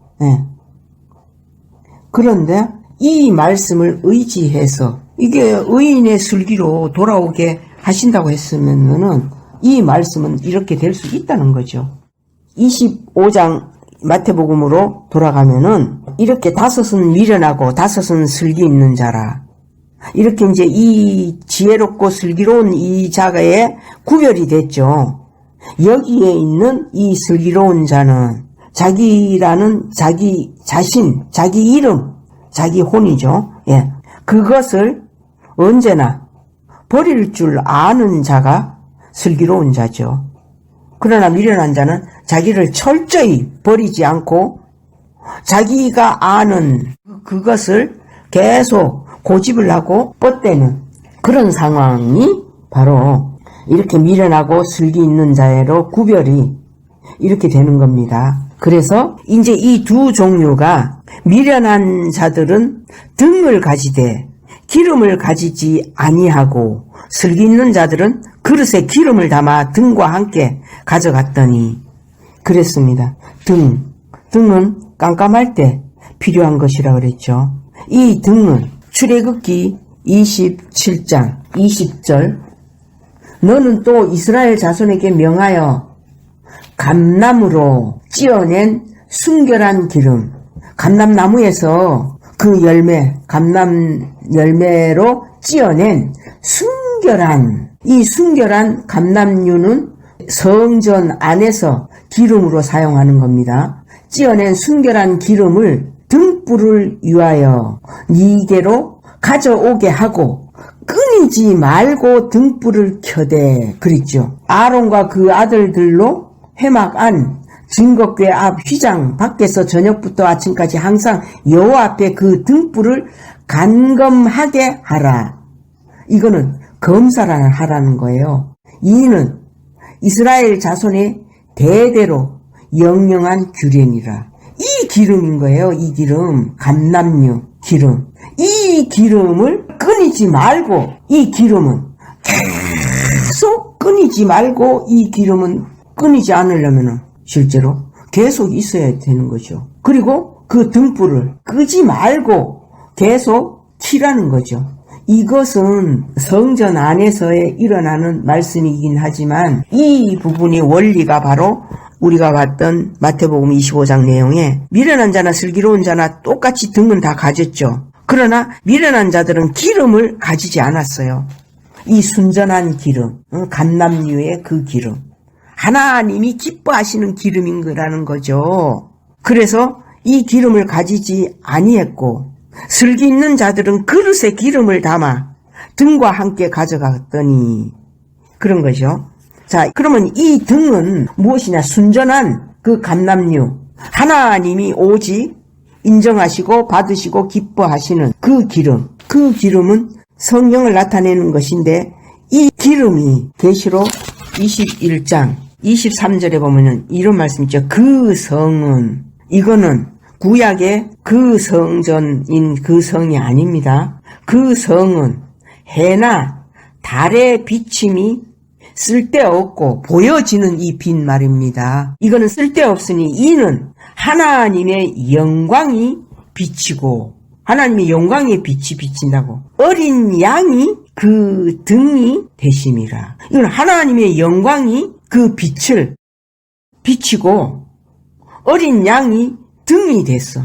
그런데 이 말씀을 의지해서 이게 의인의 슬기로 돌아오게 하신다고 했으면은 이 말씀은 이렇게 될 수 있다는 거죠. 25장 마태복음으로 돌아가면은 이렇게 5은 미련하고 5은 슬기 있는 자라. 이렇게 이제 이 지혜롭고 슬기로운 이 자가의 구별이 됐죠. 여기에 있는 이 슬기로운 자는 자기라는 자기 자신, 자기 이름, 자기 혼이죠. 그것을 언제나 버릴 줄 아는 자가 슬기로운 자죠. 그러나 미련한 자는 자기를 철저히 버리지 않고 자기가 아는 그것을 계속 고집을 하고 뻗대는 그런 상황이 바로 이렇게 미련하고 슬기 있는 자로 구별이 이렇게 되는 겁니다. 그래서 이제 이 두 종류가, 미련한 자들은 등을 가지되 기름을 가지지 아니하고 슬기 있는 자들은 그릇에 기름을 담아 등과 함께 가져갔더니, 그랬습니다. 등은 깜깜할 때 필요한 것이라 그랬죠. 이 등은 출애굽기 27장 20절, 너는 또 이스라엘 자손에게 명하여 감나무로 찧어낸 순결한 기름, 감람나무에서 그 열매, 감람 열매로 찧어낸 순결한, 이 순결한 감람류는 성전 안에서 기름으로 사용하는 겁니다. 찧어낸 순결한 기름을 등불을 위하여 니게로 가져오게 하고 끊이지 말고 등불을 켜되, 그랬죠. 아론과 그 아들들로 회막 안 증거궤 앞 휘장 밖에서 저녁부터 아침까지 항상 여호와 앞에 그 등불을 간검하게 하라. 이거는 검사를 하라는 거예요. 이는 이스라엘 자손의 대대로 영영한 규례니라. 이 기름인 거예요. 이 기름, 감람류 기름. 이 기름을 끊이지 말고, 이 기름은 계속 끊이지 말고, 이 기름은 끊이지 않으려면 실제로 계속 있어야 되는 거죠. 그리고 그 등불을 끄지 말고 계속 켜라는 거죠. 이것은 성전 안에서의 일어나는 말씀이긴 하지만 이 부분의 원리가 바로 우리가 봤던 마태복음 25장 내용에, 미련한 자나 슬기로운 자나 똑같이 등은 다 가졌죠. 그러나 미련한 자들은 기름을 가지지 않았어요. 이 순전한 기름, 감람류의 그 기름, 하나님이 기뻐하시는 기름인 거라는 거죠. 그래서 이 기름을 가지지 아니했고, 슬기 있는 자들은 그릇에 기름을 담아 등과 함께 가져갔더니, 그런 거죠. 자, 그러면 이 등은 무엇이냐? 순전한 그 감람류, 하나님이 오직 인정하시고 받으시고 기뻐하시는 그 기름, 그 기름은 성령을 나타내는 것인데, 이 기름이 계시록 21장 23절에 보면은 이런 말씀 있죠. 그 성은, 이거는 구약의 그 성전인 그 성이 아닙니다. 그 성은 해나 달의 비침이 쓸데없고 보여지는 이 빛 말입니다. 이거는 쓸데없으니 이는 하나님의 영광이 비치고, 하나님의 영광의 빛이 비친다고, 어린 양이 그 등이 되심이라. 이건 하나님의 영광이 그 빛을 비치고 어린 양이 등이 됐어.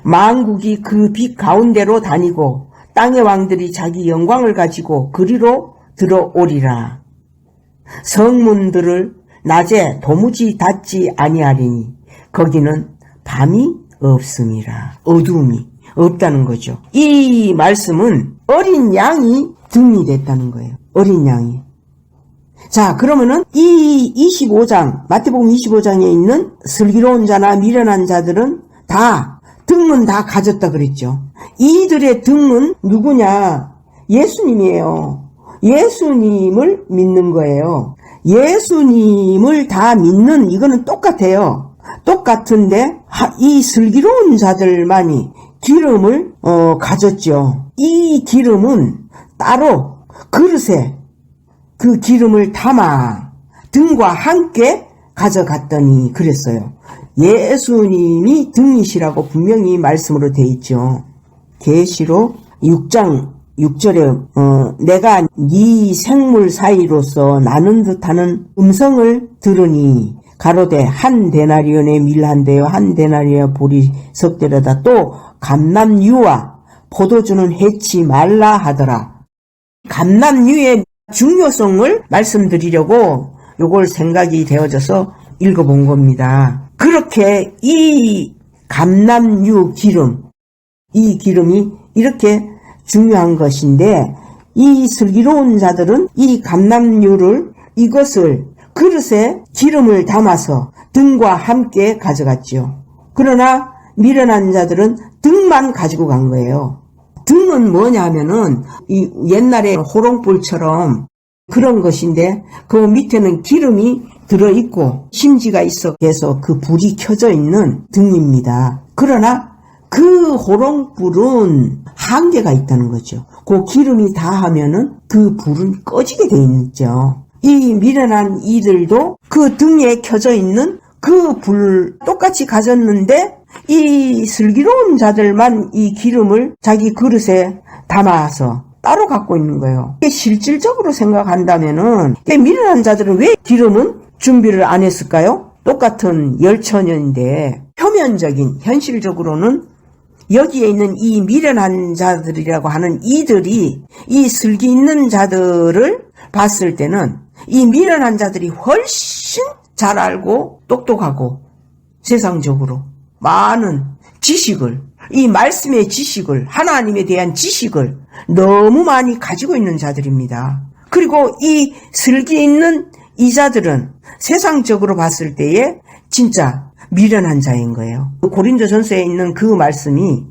만국이 그 빛 가운데로 다니고 땅의 왕들이 자기 영광을 가지고 그리로 들어오리라. 성문들을 낮에 도무지 닫지 아니하리니 거기는 밤이 없음이라. 어두움이 없다는 거죠. 이 말씀은 어린 양이 등이 됐다는 거예요. 어린 양이. 자, 그러면은 이 25장, 마태복음 25장에 있는 슬기로운 자나 미련한 자들은 다 등은 다 가졌다 그랬죠. 이들의 등은 누구냐? 예수님이에요. 예수님을 믿는 거예요. 예수님을 다 믿는 이거는 똑같아요. 똑같은데 이 슬기로운 자들만이 기름을 가졌죠. 이 기름은 따로 그릇에 그 기름을 담아 등과 함께 가져갔더니 그랬어요. 예수님이 등이시라고 분명히 말씀으로 돼 있죠. 계시록 6장 6절에 내가 네 생물 사이로서 나는 듯하는 음성을 들으니 가로되 한 데나리온의 밀 한 대요 한 데나리온의 보리 석 대로다 또 감람유와 포도주는 해치 말라 하더라. 감람유의 중요성을 말씀드리려고 요걸 생각이 되어져서 읽어본 겁니다. 그렇게 이 감람유 기름, 이 기름이 이렇게 중요한 것인데 이 슬기로운 자들은 이 감람유를 이것을 그릇에 기름을 담아서 등과 함께 가져갔지요. 그러나 미련한 자들은 등만 가지고 간 거예요. 등은 뭐냐 하면은 이 옛날에 호롱불처럼 그런 것인데 그 밑에는 기름이 들어있고 심지가 있어서 그 불이 켜져 있는 등입니다. 그러나 그 호롱불은 한계가 있다는 거죠. 그 기름이 다하면은 그 불은 꺼지게 돼 있죠. 이 미련한 이들도 그 등에 켜져 있는 그 불 똑같이 가졌는데 이 슬기로운 자들만 이 기름을 자기 그릇에 담아서 따로 갖고 있는 거예요. 실질적으로 생각한다면은 미련한 자들은 왜 기름은 준비를 안 했을까요? 똑같은 열처녀인데 표면적인 현실적으로는 여기에 있는 이 미련한 자들이라고 하는 이들이 이 슬기 있는 자들을 봤을 때는 이 미련한 자들이 훨씬 잘 알고 똑똑하고 세상적으로 많은 지식을, 이 말씀의 지식을, 하나님에 대한 지식을 너무 많이 가지고 있는 자들입니다. 그리고 이 슬기 있는 이 자들은 세상적으로 봤을 때에 진짜 미련한 자인 거예요. 고린도전서에 있는 그 말씀이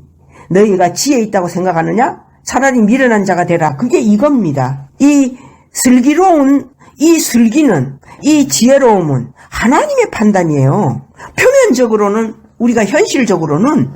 너희가 지혜 있다고 생각하느냐? 차라리 미련한 자가 되라. 그게 이겁니다. 이 슬기로운 이 슬기는, 이 지혜로움은 하나님의 판단이에요. 표면적으로는 우리가 현실적으로는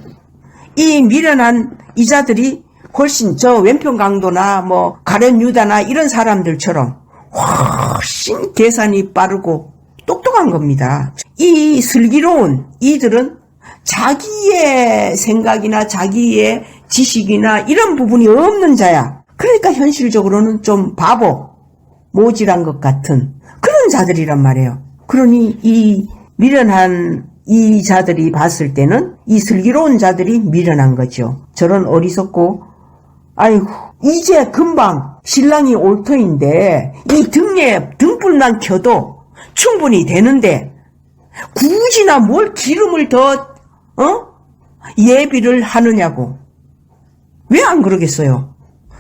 이 미련한 이 자들이 훨씬 저 왼편 강도나 뭐 가룟 유다나 이런 사람들처럼 훨씬 계산이 빠르고 똑똑한 겁니다. 이 슬기로운 이들은 자기의 생각이나 자기의 지식이나 이런 부분이 없는 자야. 그러니까 현실적으로는 좀 바보, 모질한 것 같은 그런 자들이란 말이에요. 그러니 이 미련한 이 자들이 봤을 때는 이 슬기로운 자들이 미련한 거죠. 저런 어리석고 아이고 이제 금방 신랑이 올 터인데 이 등에 등불만 켜도 충분히 되는데 굳이나 뭘 기름을 더 예비를 하느냐고. 왜 안 그러겠어요?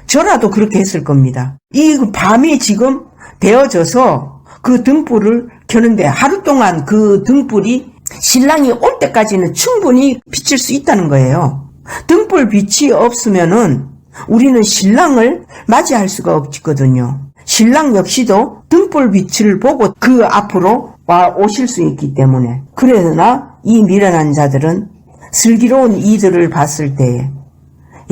저라도 그렇게 했을 겁니다. 이 밤이 지금 되어져서 그 등불을 켜는데 하루 동안 그 등불이 신랑이 올 때까지는 충분히 비칠 수 있다는 거예요. 등불 빛이 없으면은 우리는 신랑을 맞이할 수가 없거든요. 신랑 역시도 등불 빛을 보고 그 앞으로 와 오실 수 있기 때문에. 그러나 이 미련한 자들은 슬기로운 이들을 봤을 때에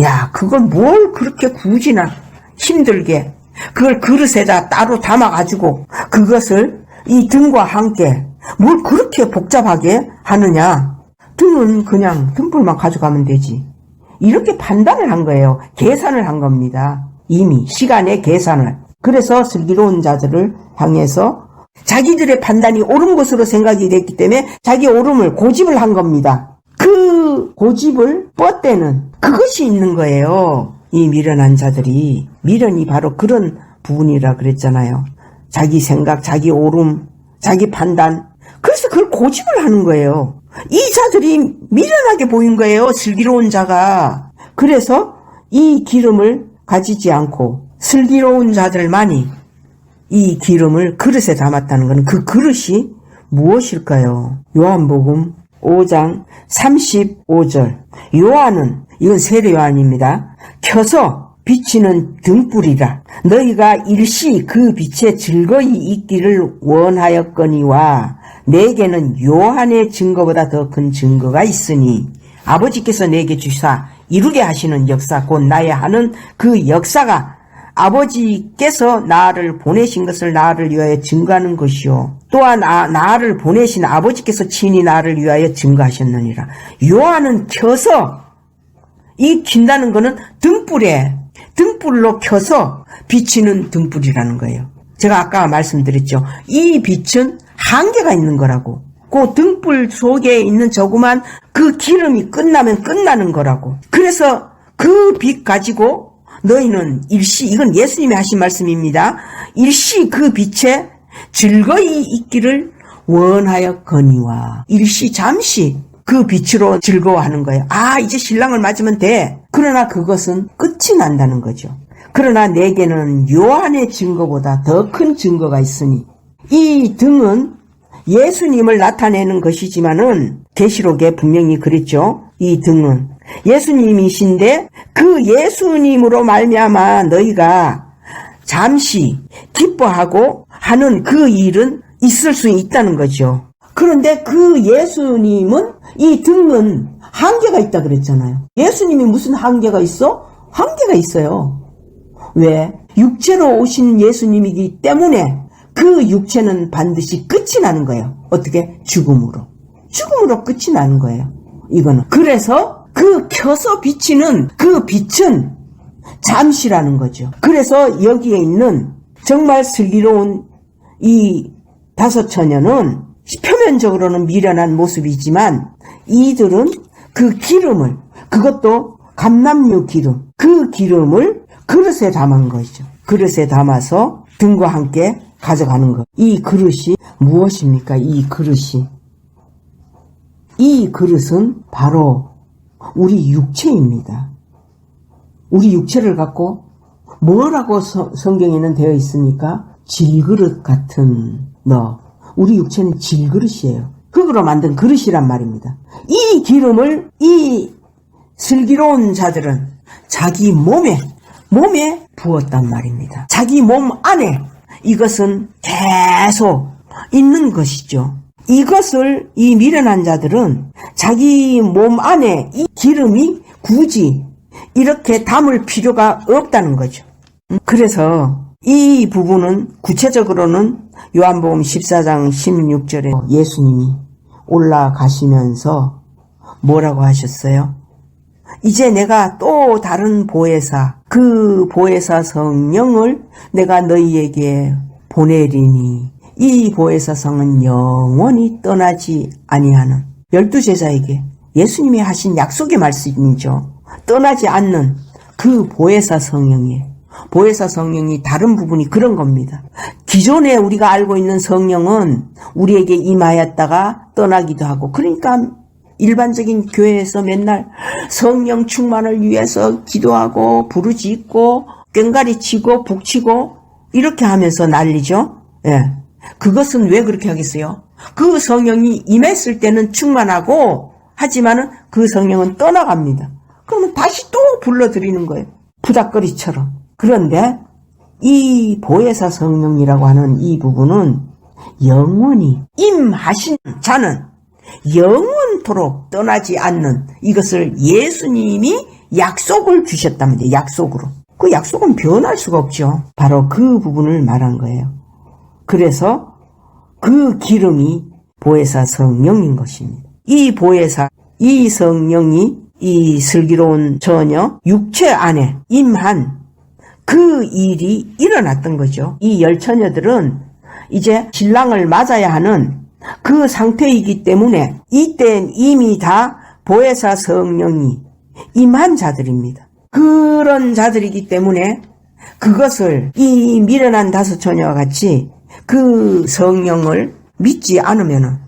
야, 그걸 뭘 그렇게 굳이나 힘들게 그걸 그릇에다 따로 담아가지고 그것을 이 등과 함께 뭘 그렇게 복잡하게 하느냐. 등은 그냥 등불만 가져가면 되지. 이렇게 판단을 한 거예요. 계산을 한 겁니다. 이미 시간의 계산을. 그래서 슬기로운 자들을 향해서 자기들의 판단이 옳은 것으로 생각이 됐기 때문에 자기 옳음을 고집을 한 겁니다. 그 고집을 뻗대는 그것이 있는 거예요. 이 미련한 자들이. 미련이 바로 그런 부분이라 그랬잖아요. 자기 생각, 자기 오름, 자기 판단. 그래서 그걸 고집을 하는 거예요. 이 자들이 미련하게 보인 거예요. 슬기로운 자가. 그래서 이 기름을 가지지 않고 슬기로운 자들만이 이 기름을 그릇에 담았다는 것은 그 그릇이 무엇일까요? 요한복음 5장 35절. 요한은, 이건 세례 요한입니다. 켜서 비치는 등불이라. 너희가 일시 그 빛에 즐거이 있기를 원하였거니와 내게는 요한의 증거보다 더 큰 증거가 있으니 아버지께서 내게 주사 이루게 하시는 역사 곧 나의 하는 그 역사가 아버지께서 나를 보내신 것을 나를 위하여 증거하는 것이요 또한 나를 보내신 아버지께서 친히 나를 위하여 증거하셨느니라. 요한은 켜서, 이 킨다는 거는 등불로 켜서 비치는 등불이라는 거예요. 제가 아까 말씀드렸죠. 이 빛은 한계가 있는 거라고. 그 등불 속에 있는 조그만 그 기름이 끝나면 끝나는 거라고. 그래서 그 빛 가지고 너희는 일시, 이건 예수님이 하신 말씀입니다. 일시 그 빛에 즐거이 있기를 원하였거니와. 일시 잠시 그 빛으로 즐거워하는 거예요. 아, 이제 신랑을 맞으면 돼. 그러나 그것은 끝이 난다는 거죠. 그러나 내게는 요한의 증거보다 더 큰 증거가 있으니. 이 등은 예수님을 나타내는 것이지만은 계시록에 분명히 그랬죠. 이 등은 예수님이신데 그 예수님으로 말미암아 너희가 잠시 기뻐하고 하는 그 일은 있을 수 있다는 거죠. 그런데 그 예수님은, 이 등은 한계가 있다 그랬잖아요. 예수님이 무슨 한계가 있어? 한계가 있어요. 왜? 육체로 오신 예수님이기 때문에 그 육체는 반드시 끝이 나는 거예요. 어떻게? 죽음으로 끝이 나는 거예요. 이거는. 그래서 그 켜서 비치는 그 빛은 잠시라는 거죠. 그래서 여기에 있는 정말 슬기로운 이 다섯 처녀는 표면적으로는 미련한 모습이지만 이들은 그 기름을, 그것도 감람류 기름, 그 기름을 그릇에 담은 것이죠. 그릇에 담아서 등과 함께 가져가는 것. 이 그릇이 무엇입니까? 이 그릇은 바로 우리 육체입니다. 우리 육체를 갖고 뭐라고 성경에는 되어 있습니까? 질그릇 같은 너. 우리 육체는 질그릇이에요. 흙으로 만든 그릇이란 말입니다. 이 기름을 이 슬기로운 자들은 자기 몸에 부었단 말입니다. 자기 몸 안에 이것은 계속 있는 것이죠. 이것을 이 미련한 자들은 자기 몸 안에 이 기름이 굳이 이렇게 담을 필요가 없다는 거죠. 그래서 이 부분은 구체적으로는 요한복음 14장 16절에 예수님이 올라가시면서 뭐라고 하셨어요? 이제 내가 또 다른 보혜사, 그 보혜사 성령을 내가 너희에게 보내리니 이 보혜사 성은 영원히 떠나지 아니하는 12제자에게 예수님이 하신 약속의 말씀이죠. 떠나지 않는 그 보혜사 성령이에요. 보혜사 성령이 다른 부분이 그런 겁니다. 기존에 우리가 알고 있는 성령은 우리에게 임하였다가 떠나기도 하고, 그러니까 일반적인 교회에서 맨날 성령 충만을 위해서 기도하고 부르짖고 꽹과리 치고 북치고 이렇게 하면서 난리죠. 예. 그것은 왜 그렇게 하겠어요? 그 성령이 임했을 때는 충만하고 하지만은 그 성령은 떠나갑니다. 그러면 다시 또 불러들이는 거예요. 부닥거리처럼. 그런데 이 보혜사 성령이라고 하는 이 부분은 영원히 임하신 자는 영원토록 떠나지 않는, 이것을 예수님이 약속을 주셨답니다. 약속으로. 그 약속은 변할 수가 없죠. 바로 그 부분을 말한 거예요. 그래서 그 기름이 보혜사 성령인 것입니다. 이 보혜사, 이 성령이 이 슬기로운 처녀 육체 안에 임한 그 일이 일어났던 거죠. 이 열 처녀들은 이제 신랑을 맞아야 하는 그 상태이기 때문에 이때는 이미 다 보혜사 성령이 임한 자들입니다. 그런 자들이기 때문에 그것을 이 미련한 다섯 처녀와 같이 그 성령을 믿지 않으면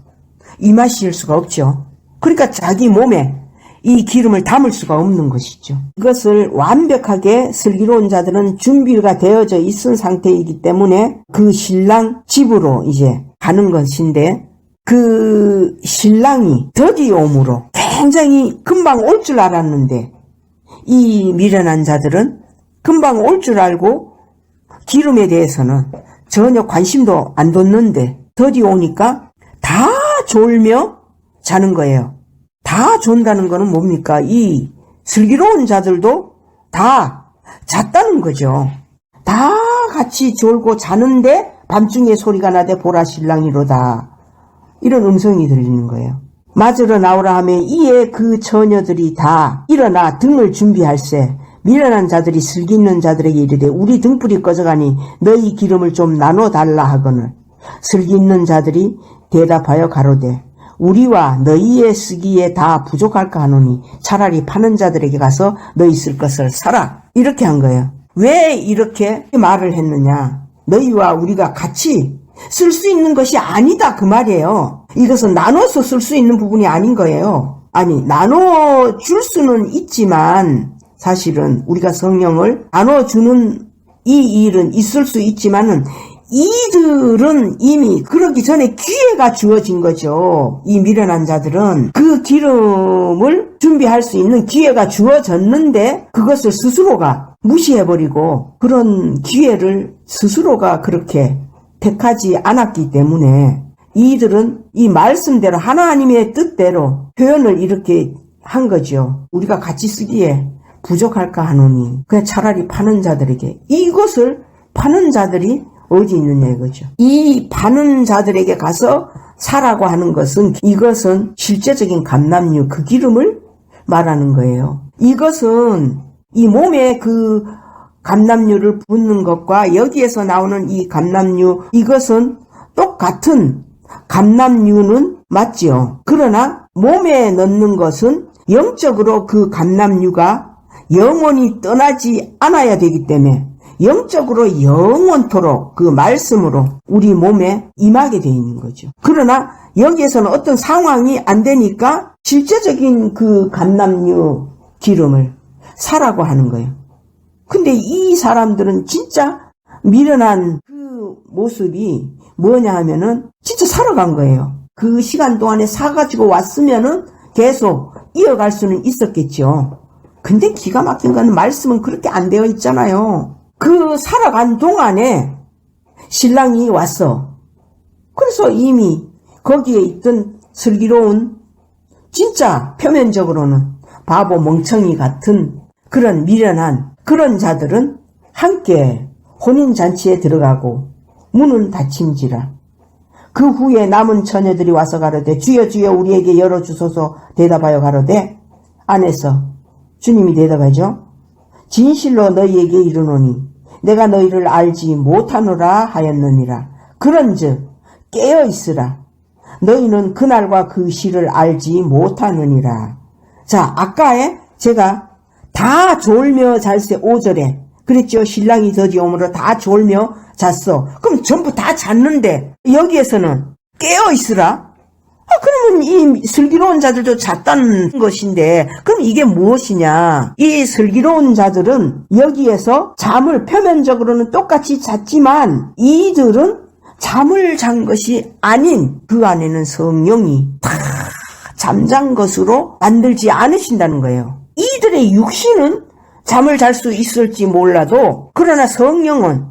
임하실 수가 없죠. 그러니까 자기 몸에 이 기름을 담을 수가 없는 것이죠. 이것을 완벽하게 슬기로운 자들은 준비가 되어져 있은 상태이기 때문에 그 신랑 집으로 이제 가는 것인데, 그 신랑이 더디 오므로 굉장히 금방 올 줄 알았는데, 이 미련한 자들은 금방 올 줄 알고 기름에 대해서는 전혀 관심도 안 뒀는데 더디 오니까 다 졸며 자는 거예요. 다 존다는 거는 뭡니까? 이 슬기로운 자들도 다 잤다는 거죠. 다 같이 졸고 자는데 밤중에 소리가 나되 보라 신랑이로다. 이런 음성이 들리는 거예요. 맞으러 나오라 하며 이에 그 처녀들이 다 일어나 등을 준비할세. 미련한 자들이 슬기 있는 자들에게 이르되 우리 등불이 꺼져가니 너희 기름을 좀 나눠달라 하거늘 슬기 있는 자들이 대답하여 가로되 우리와 너희의 쓰기에 다 부족할까 하노니 차라리 파는 자들에게 가서 너희 쓸 것을 사라. 이렇게 한 거예요. 왜 이렇게 말을 했느냐? 너희와 우리가 같이 쓸 수 있는 것이 아니다 그 말이에요. 이것은 나눠서 쓸 수 있는 부분이 아닌 거예요. 아니, 나눠줄 수는 있지만 사실은 우리가 성령을 나눠주는 이 일은 있을 수 있지만은 이들은 이미 그러기 전에 기회가 주어진 거죠. 이 미련한 자들은 그 기름을 준비할 수 있는 기회가 주어졌는데 그것을 스스로가 무시해버리고 그런 기회를 스스로가 그렇게 택하지 않았기 때문에 이들은 이 말씀대로 하나님의 뜻대로 표현을 이렇게 한 거죠. 우리가 같이 쓰기에 부족할까 하노니 그냥 차라리 파는 자들에게. 이것을 파는 자들이 어디 있느냐 이거죠. 이 파는 자들에게 가서 사라고 하는 것은 이것은 실제적인 감람유 그 기름을 말하는 거예요. 이것은 이 몸에 그 감람유를 붓는 것과 여기에서 나오는 이 감람유 이것은 똑같은 감람유는 맞지요. 그러나 몸에 넣는 것은 영적으로 그 감람유가 영원히 떠나지 않아야 되기 때문에 영적으로 영원토록 그 말씀으로 우리 몸에 임하게 되어 있는 거죠. 그러나 여기에서는 어떤 상황이 안 되니까 실제적인 그 감람유 기름을 사라고 하는 거예요. 근데 이 사람들은 진짜 미련한 그 모습이 뭐냐 하면은 진짜 살아간 거예요. 그 시간 동안에 사가지고 왔으면은 계속 이어갈 수는 있었겠죠. 근데 기가 막힌 건 말씀은 그렇게 안 되어 있잖아요. 그 살아간 동안에 신랑이 왔어. 그래서 이미 거기에 있던 슬기로운 진짜 표면적으로는 바보 멍청이 같은 그런 미련한 그런 자들은 함께 혼인잔치에 들어가고 문은 닫힌지라. 그 후에 남은 처녀들이 와서 가로되 주여 주여 우리에게 열어주소서. 대답하여 가로되 안에서 주님이 대답하죠. 진실로 너희에게 이르노니 내가 너희를 알지 못하노라 하였느니라. 그런즉 깨어있으라. 너희는 그날과 그 시를 알지 못하느니라. 자, 아까에 제가 다 졸며 잘세 5절에 그랬죠. 신랑이 더디 오므로 다 졸며 잤어. 그럼 전부 다 잤는데 여기에서는 깨어있으라. 그러면 이 슬기로운 자들도 잤다는 것인데 그럼 이게 무엇이냐. 이 슬기로운 자들은 여기에서 잠을 표면적으로는 똑같이 잤지만 이들은 잠을 잔 것이 아닌 그 안에는 성령이 다 잠잔 것으로 만들지 않으신다는 거예요. 이들의 육신은 잠을 잘 수 있을지 몰라도 그러나 성령은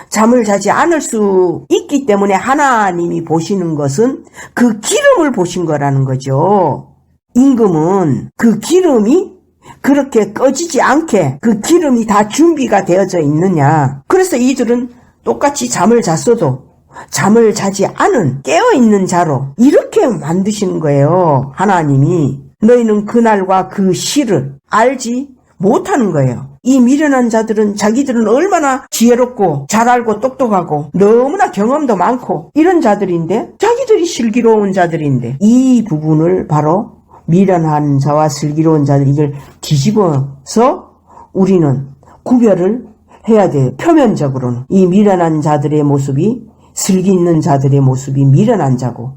잠을 자지 않을 수 있기 때문에 하나님이 보시는 것은 그 기름을 보신 거라는 거죠. 임금은 그 기름이 그렇게 꺼지지 않게 그 기름이 다 준비가 되어져 있느냐. 그래서 이들은 똑같이 잠을 잤어도 잠을 자지 않은 깨어있는 자로 이렇게 만드시는 거예요. 하나님이. 너희는 그날과 그 시를 알지 못하는 거예요. 이 미련한 자들은 자기들은 얼마나 지혜롭고 잘 알고 똑똑하고 너무나 경험도 많고 이런 자들인데 자기들이 슬기로운 자들인데 이 부분을 바로 미련한 자와 슬기로운 자들 이걸 뒤집어서 우리는 구별을 해야 돼요. 표면적으로는. 이 미련한 자들의 모습이, 슬기 있는 자들의 모습이 미련한 자고,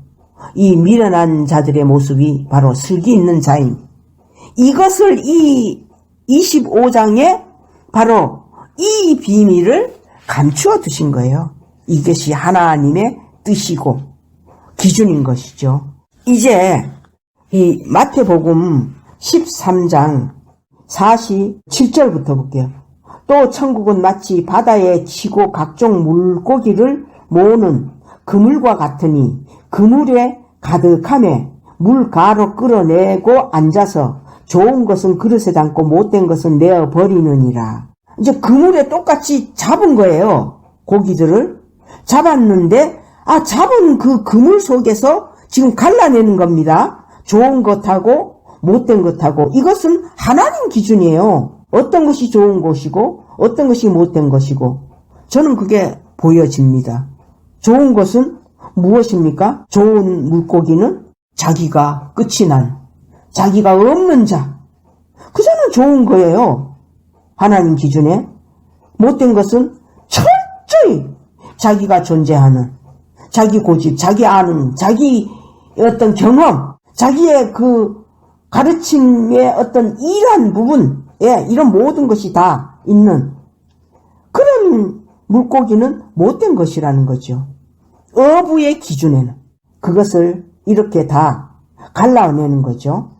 이 미련한 자들의 모습이 바로 슬기 있는 자인. 이것을 이 25장에 바로 이 비밀을 감추어 두신 거예요. 이것이 하나님의 뜻이고 기준인 것이죠. 이제 이 마태복음 13장 47절부터 볼게요. 또 천국은 마치 바다에 치고 각종 물고기를 모으는 그물과 같으니 그물에 가득하며 물가로 끌어내고 앉아서 좋은 것은 그릇에 담고 못된 것은 내어 버리느니라. 이제 그물에 똑같이 잡은 거예요. 고기들을 잡았는데 잡은 그 그물 속에서 지금 갈라내는 겁니다. 좋은 것하고 못된 것하고. 이것은 하나님 기준이에요. 어떤 것이 좋은 것이고 어떤 것이 못된 것이고. 저는 그게 보여집니다. 좋은 것은 무엇입니까? 좋은 물고기는 자기가 끝이 난, 자기가 없는 자. 그저는 좋은 거예요. 하나님 기준에. 못된 것은 철저히 자기가 존재하는, 자기 고집, 자기 아는, 자기 어떤 경험, 자기의 그 가르침의 어떤 일한 부분, 이런 모든 것이 다 있는 그런 물고기는 못된 것이라는 거죠. 어부의 기준에는 그것을 이렇게 다 갈라내는 거죠.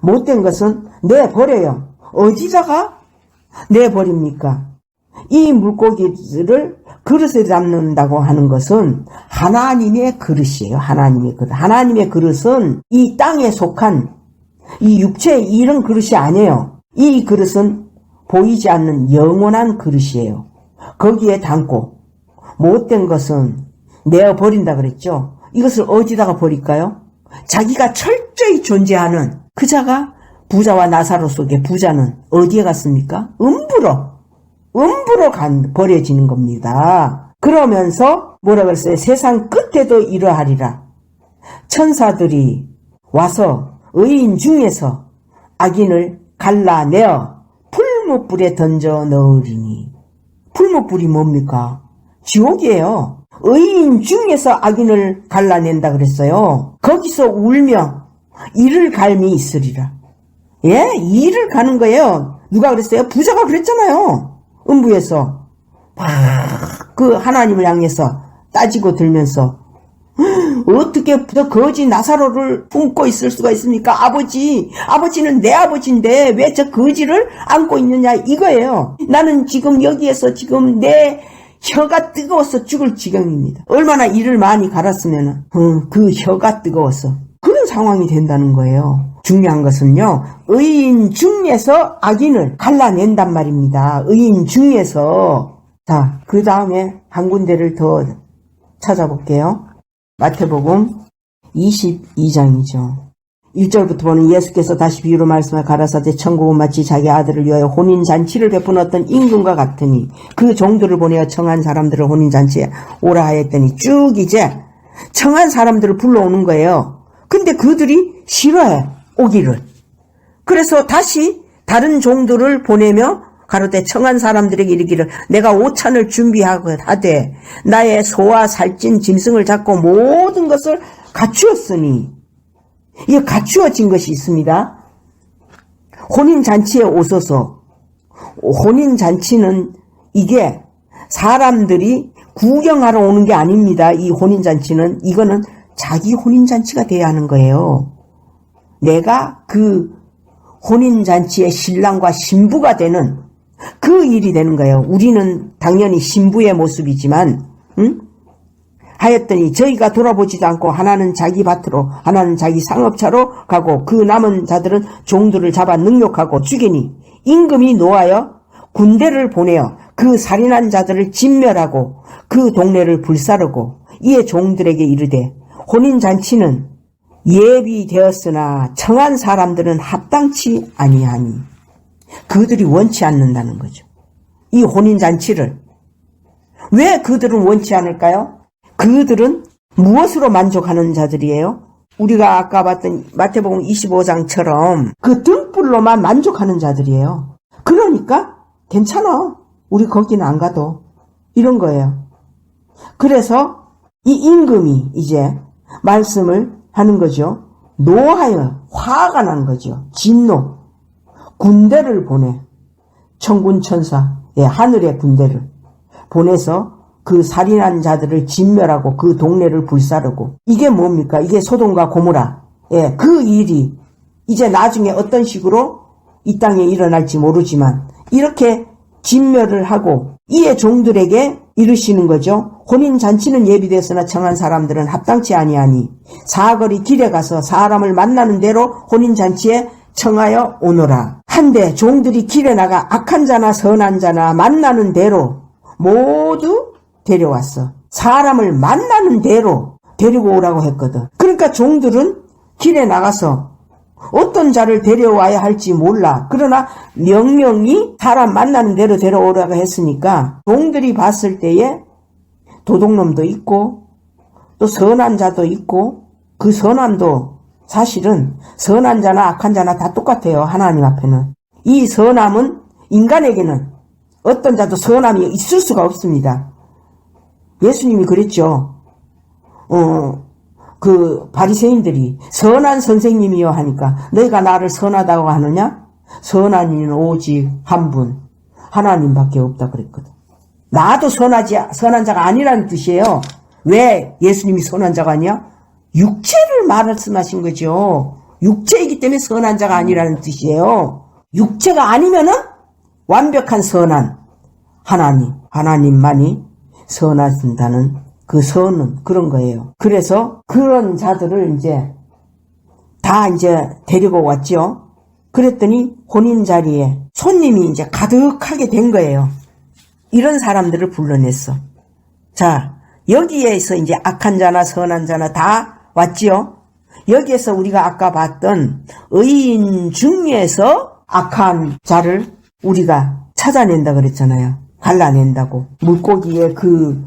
못된 것은 내버려요. 어디다가 내버립니까? 이 물고기들을 그릇에 담는다고 하는 것은 하나님의 그릇이에요. 하나님의 그릇. 하나님의 그릇은 이 땅에 속한 이 육체의 이런 그릇이 아니에요. 이 그릇은 보이지 않는 영원한 그릇이에요. 거기에 담고 못된 것은 내어버린다 그랬죠. 이것을 어디다가 버릴까요? 자기가 철저히 존재하는 그 자가 부자와 나사로 속의 부자는 어디에 갔습니까? 음부로 버려지는 겁니다. 그러면서 뭐라 그랬어요? 세상 끝에도 이러하리라. 천사들이 와서 의인 중에서 악인을 갈라내어 풀무불에 던져 넣으리니. 풀무불이 뭡니까? 지옥이에요. 의인 중에서 악인을 갈라낸다 그랬어요. 거기서 울며 이를 갈미 있으리라. 이를 가는 거예요. 누가 그랬어요? 부자가 그랬잖아요. 음부에서 그 하나님을 향해서 따지고 들면서 어떻게 저 거지 나사로를 품고 있을 수가 있습니까? 아버지는 내 아버지인데 왜 저 거지를 안고 있느냐 이거예요. 나는 지금 여기에서 지금 내 혀가 뜨거워서 죽을 지경입니다. 얼마나 이를 많이 갈았으면 그 혀가 뜨거워서 그런 상황이 된다는 거예요. 중요한 것은요, 의인 중에서 악인을 갈라낸단 말입니다. 의인 중에서. 자, 그 다음에 한 군데를 더 찾아볼게요. 마태복음 22장이죠. 1절부터 보는 예수께서 다시 비유로 말씀해 가라사대 천국은 마치 자기 아들을 위하여 혼인잔치를 베푼 어떤 임금과 같으니 그 종들을 보내어 청한 사람들을 혼인잔치에 오라 하였더니 쭉 이제 청한 사람들을 불러오는 거예요. 근데 그들이 싫어해 오기를. 그래서 다시 다른 종들을 보내며 가로되 청한 사람들에게 이르기를 내가 오찬을 준비하고 하되 나의 소와 살찐 짐승을 잡고 모든 것을 갖추었으니. 이게 갖추어진 것이 있습니다. 혼인잔치에 오소서. 혼인잔치는 이게 사람들이 구경하러 오는 게 아닙니다. 이 혼인잔치는 이거는 자기 혼인잔치가 돼야 하는 거예요. 내가 그 혼인잔치의 신랑과 신부가 되는 그 일이 되는 거예요. 우리는 당연히 신부의 모습이지만 하였더니 저희가 돌아보지도 않고 하나는 자기 밭으로 하나는 자기 상업차로 가고 그 남은 자들은 종들을 잡아 능욕하고 죽이니 임금이 노하여 군대를 보내어 그 살인한 자들을 진멸하고 그 동네를 불사르고 이에 종들에게 이르되 혼인잔치는 예비되었으나 청한 사람들은 합당치 아니하니. 그들이 원치 않는다는 거죠. 이 혼인잔치를. 왜 그들은 원치 않을까요? 그들은 무엇으로 만족하는 자들이에요? 우리가 아까 봤던 마태복음 25장처럼 그 등불로만 만족하는 자들이에요. 그러니까 괜찮아. 우리 거기는 안 가도 이런 거예요. 그래서 이 임금이 이제 말씀을 하는 거죠. 노하여 화가 난 거죠. 진노. 군대를 보내. 천군 천사, 하늘의 군대를 보내서 그 살인한 자들을 진멸하고 그 동네를 불사르고. 이게 뭡니까? 이게 소돔과 고모라. 그 일이 이제 나중에 어떤 식으로 이 땅에 일어날지 모르지만 이렇게 진멸을 하고 이의 종들에게 이르시는 거죠. 혼인잔치는 예비되었으나 청한 사람들은 합당치 아니하니 사거리 길에 가서 사람을 만나는 대로 혼인잔치에 청하여 오너라. 한데 종들이 길에 나가 악한 자나 선한 자나 만나는 대로 모두 데려왔어. 사람을 만나는 대로 데리고 오라고 했거든. 그러니까 종들은 길에 나가서 어떤 자를 데려와야 할지 몰라. 그러나 명령이 사람 만나는 대로 데려오라고 했으니까 종들이 봤을 때에 도둑놈도 있고 또 선한 자도 있고 그 선함도 사실은 선한 자나 악한 자나 다 똑같아요. 하나님 앞에는. 이 선함은 인간에게는 어떤 자도 선함이 있을 수가 없습니다. 예수님이 그랬죠. 그 바리새인들이 선한 선생님이요 하니까 너희가 나를 선하다고 하느냐? 선한 이는 오직 한 분, 하나님밖에 없다 그랬거든. 나도 선한 자가 아니라는 뜻이에요. 왜 예수님이 선한 자가 아니야? 육체를 말씀하신 거죠. 육체이기 때문에 선한 자가 아니라는 뜻이에요. 육체가 아니면은 완벽한 선한 하나님만이 선하신다는 그 선은 그런 거예요. 그래서 그런 자들을 다 데리고 왔죠. 그랬더니 혼인 자리에 손님이 가득하게 된 거예요. 이런 사람들을 불러냈어. 자, 여기에서 악한 자나 선한 자나 다 왔지요. 여기에서 우리가 아까 봤던 의인 중에서 악한 자를 우리가 찾아낸다 그랬잖아요. 갈라낸다고. 물고기의 그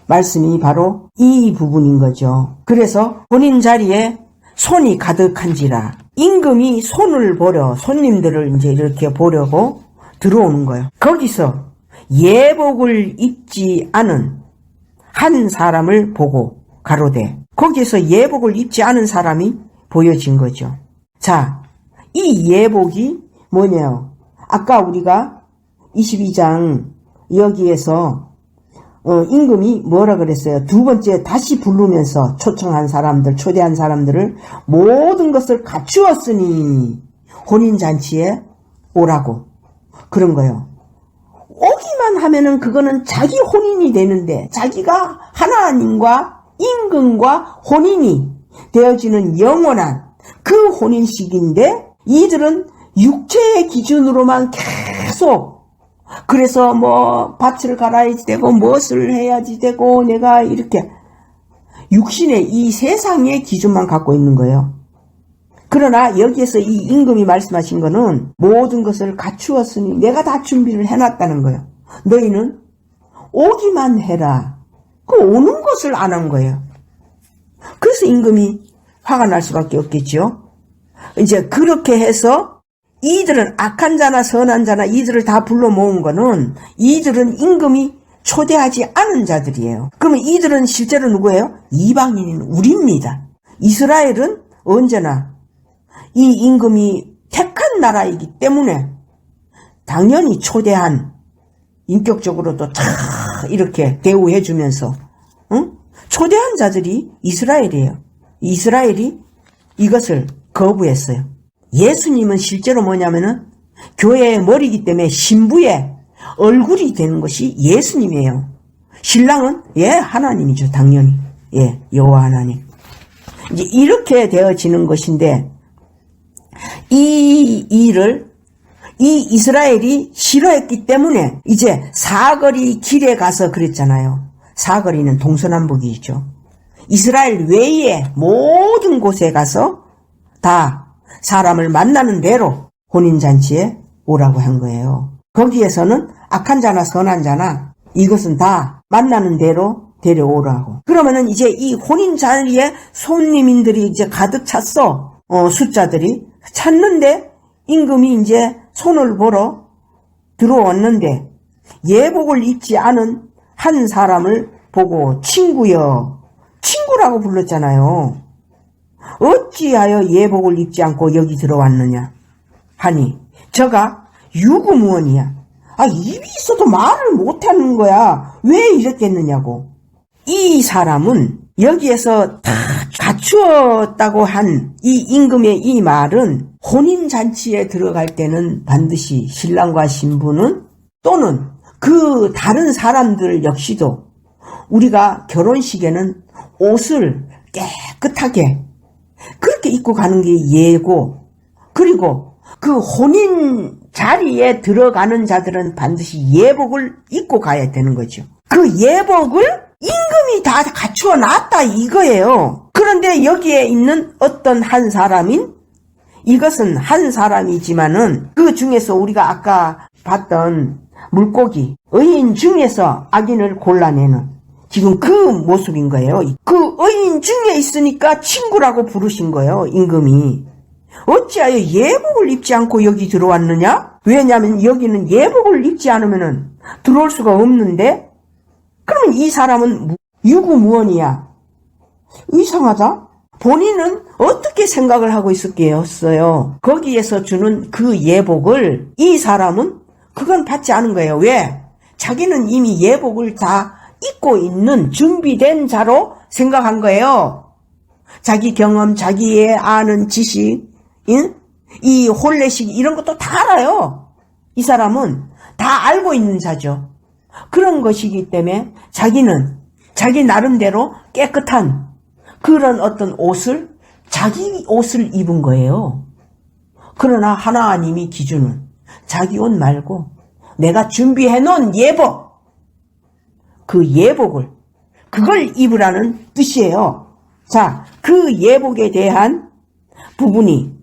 말씀이 바로 이 부분인 거죠. 그래서 혼인 자리에 손이 가득한지라 임금이 손을 보려 손님들을 이렇게 보려고 들어오는 거예요. 거기서 예복을 입지 않은 한 사람을 보고 가로되 거기에서 예복을 입지 않은 사람이 보여진 거죠. 자, 이 예복이 뭐냐요? 아까 우리가 22장 여기에서 임금이 뭐라 그랬어요? 두 번째 다시 부르면서 초청한 사람들, 초대한 사람들을 모든 것을 갖추었으니 혼인잔치에 오라고 그런 거예요. 오기만 하면은 그거는 자기 혼인이 되는데 자기가 하나님과 임금과 혼인이 되어지는 영원한 그 혼인식인데 이들은 육체의 기준으로만 계속 그래서 밭을 갈아야지 되고 무엇을 해야지 되고 내가 이렇게 육신의 이 세상의 기준만 갖고 있는 거예요. 그러나 여기에서 이 임금이 말씀하신 거는 모든 것을 갖추었으니 내가 다 준비를 해놨다는 거예요. 너희는 오기만 해라. 그 오는 것을 안 한 거예요. 그래서 임금이 화가 날 수밖에 없겠죠. 그렇게 해서 이들은 악한 자나 선한 자나 이들을 다 불러 모은 거는 이들은 임금이 초대하지 않은 자들이에요. 그러면 이들은 실제로 누구예요? 이방인인 우리입니다. 이스라엘은 언제나 이 임금이 택한 나라이기 때문에 당연히 초대한 인격적으로도 다 이렇게 대우해주면서 초대한 자들이 이스라엘이에요. 이스라엘이 이것을 거부했어요. 예수님은 실제로 뭐냐면은 교회의 머리이기 때문에 신부의 얼굴이 되는 것이 예수님이에요. 신랑은 하나님이죠. 당연히. 여호와 하나님. 이렇게 되어지는 것인데 이 일을 이 이스라엘이 싫어했기 때문에 사거리 길에 가서 그랬잖아요. 사거리는 동서남북이죠. 이스라엘 외의 모든 곳에 가서 다 사람을 만나는 대로 혼인잔치에 오라고 한 거예요. 거기에서는 악한 자나 선한 자나 이것은 다 만나는 대로 데려오라고. 그러면은 이 혼인자리에 손님인들이 가득 찼어. 숫자들이 찾는데 임금이 손을 보러 들어왔는데 예복을 입지 않은 한 사람을 보고 친구여, 친구라고 불렀잖아요. 어찌하여 예복을 입지 않고 여기 들어왔느냐 하니 저가 유구무원이야. 입이 있어도 말을 못하는 거야. 왜 이랬겠느냐고. 이 사람은 여기에서 다 갖추었다고 한 이 임금의 이 말은 혼인잔치에 들어갈 때는 반드시 신랑과 신부는 또는 그 다른 사람들 역시도 우리가 결혼식에는 옷을 깨끗하게 그렇게 입고 가는 게 예고, 그리고 그 혼인 자리에 들어가는 자들은 반드시 예복을 입고 가야 되는 거죠. 그 예복을 임금이 다 갖추어 놨다 이거예요. 그런데 여기에 있는 어떤 한 사람인, 이것은 한 사람이지만은 그 중에서 우리가 아까 봤던 물고기 의인 중에서 악인을 골라내는 지금 그 모습인 거예요. 그 의인 중에 있으니까 친구라고 부르신 거예요, 임금이. 어찌하여 예복을 입지 않고 여기 들어왔느냐? 왜냐하면 여기는 예복을 입지 않으면 들어올 수가 없는데, 그러면 이 사람은 유구무원이야. 이상하다. 본인은 어떻게 생각을 하고 있었겠어요? 거기에서 주는 그 예복을 이 사람은 그건 받지 않은 거예요. 왜? 자기는 이미 예복을 다 입고 있는 준비된 자로 생각한 거예요. 자기 경험, 자기의 아는 지식, 이 혼례식 이런 것도 다 알아요. 이 사람은 다 알고 있는 자죠. 그런 것이기 때문에 자기는 자기 나름대로 깨끗한 그런 어떤 옷을, 자기 옷을 입은 거예요. 그러나 하나님이 기준은 자기 옷 말고 내가 준비해 놓은 예복, 그 예복을, 그걸 입으라는 뜻이에요. 자, 그 예복에 대한 부분이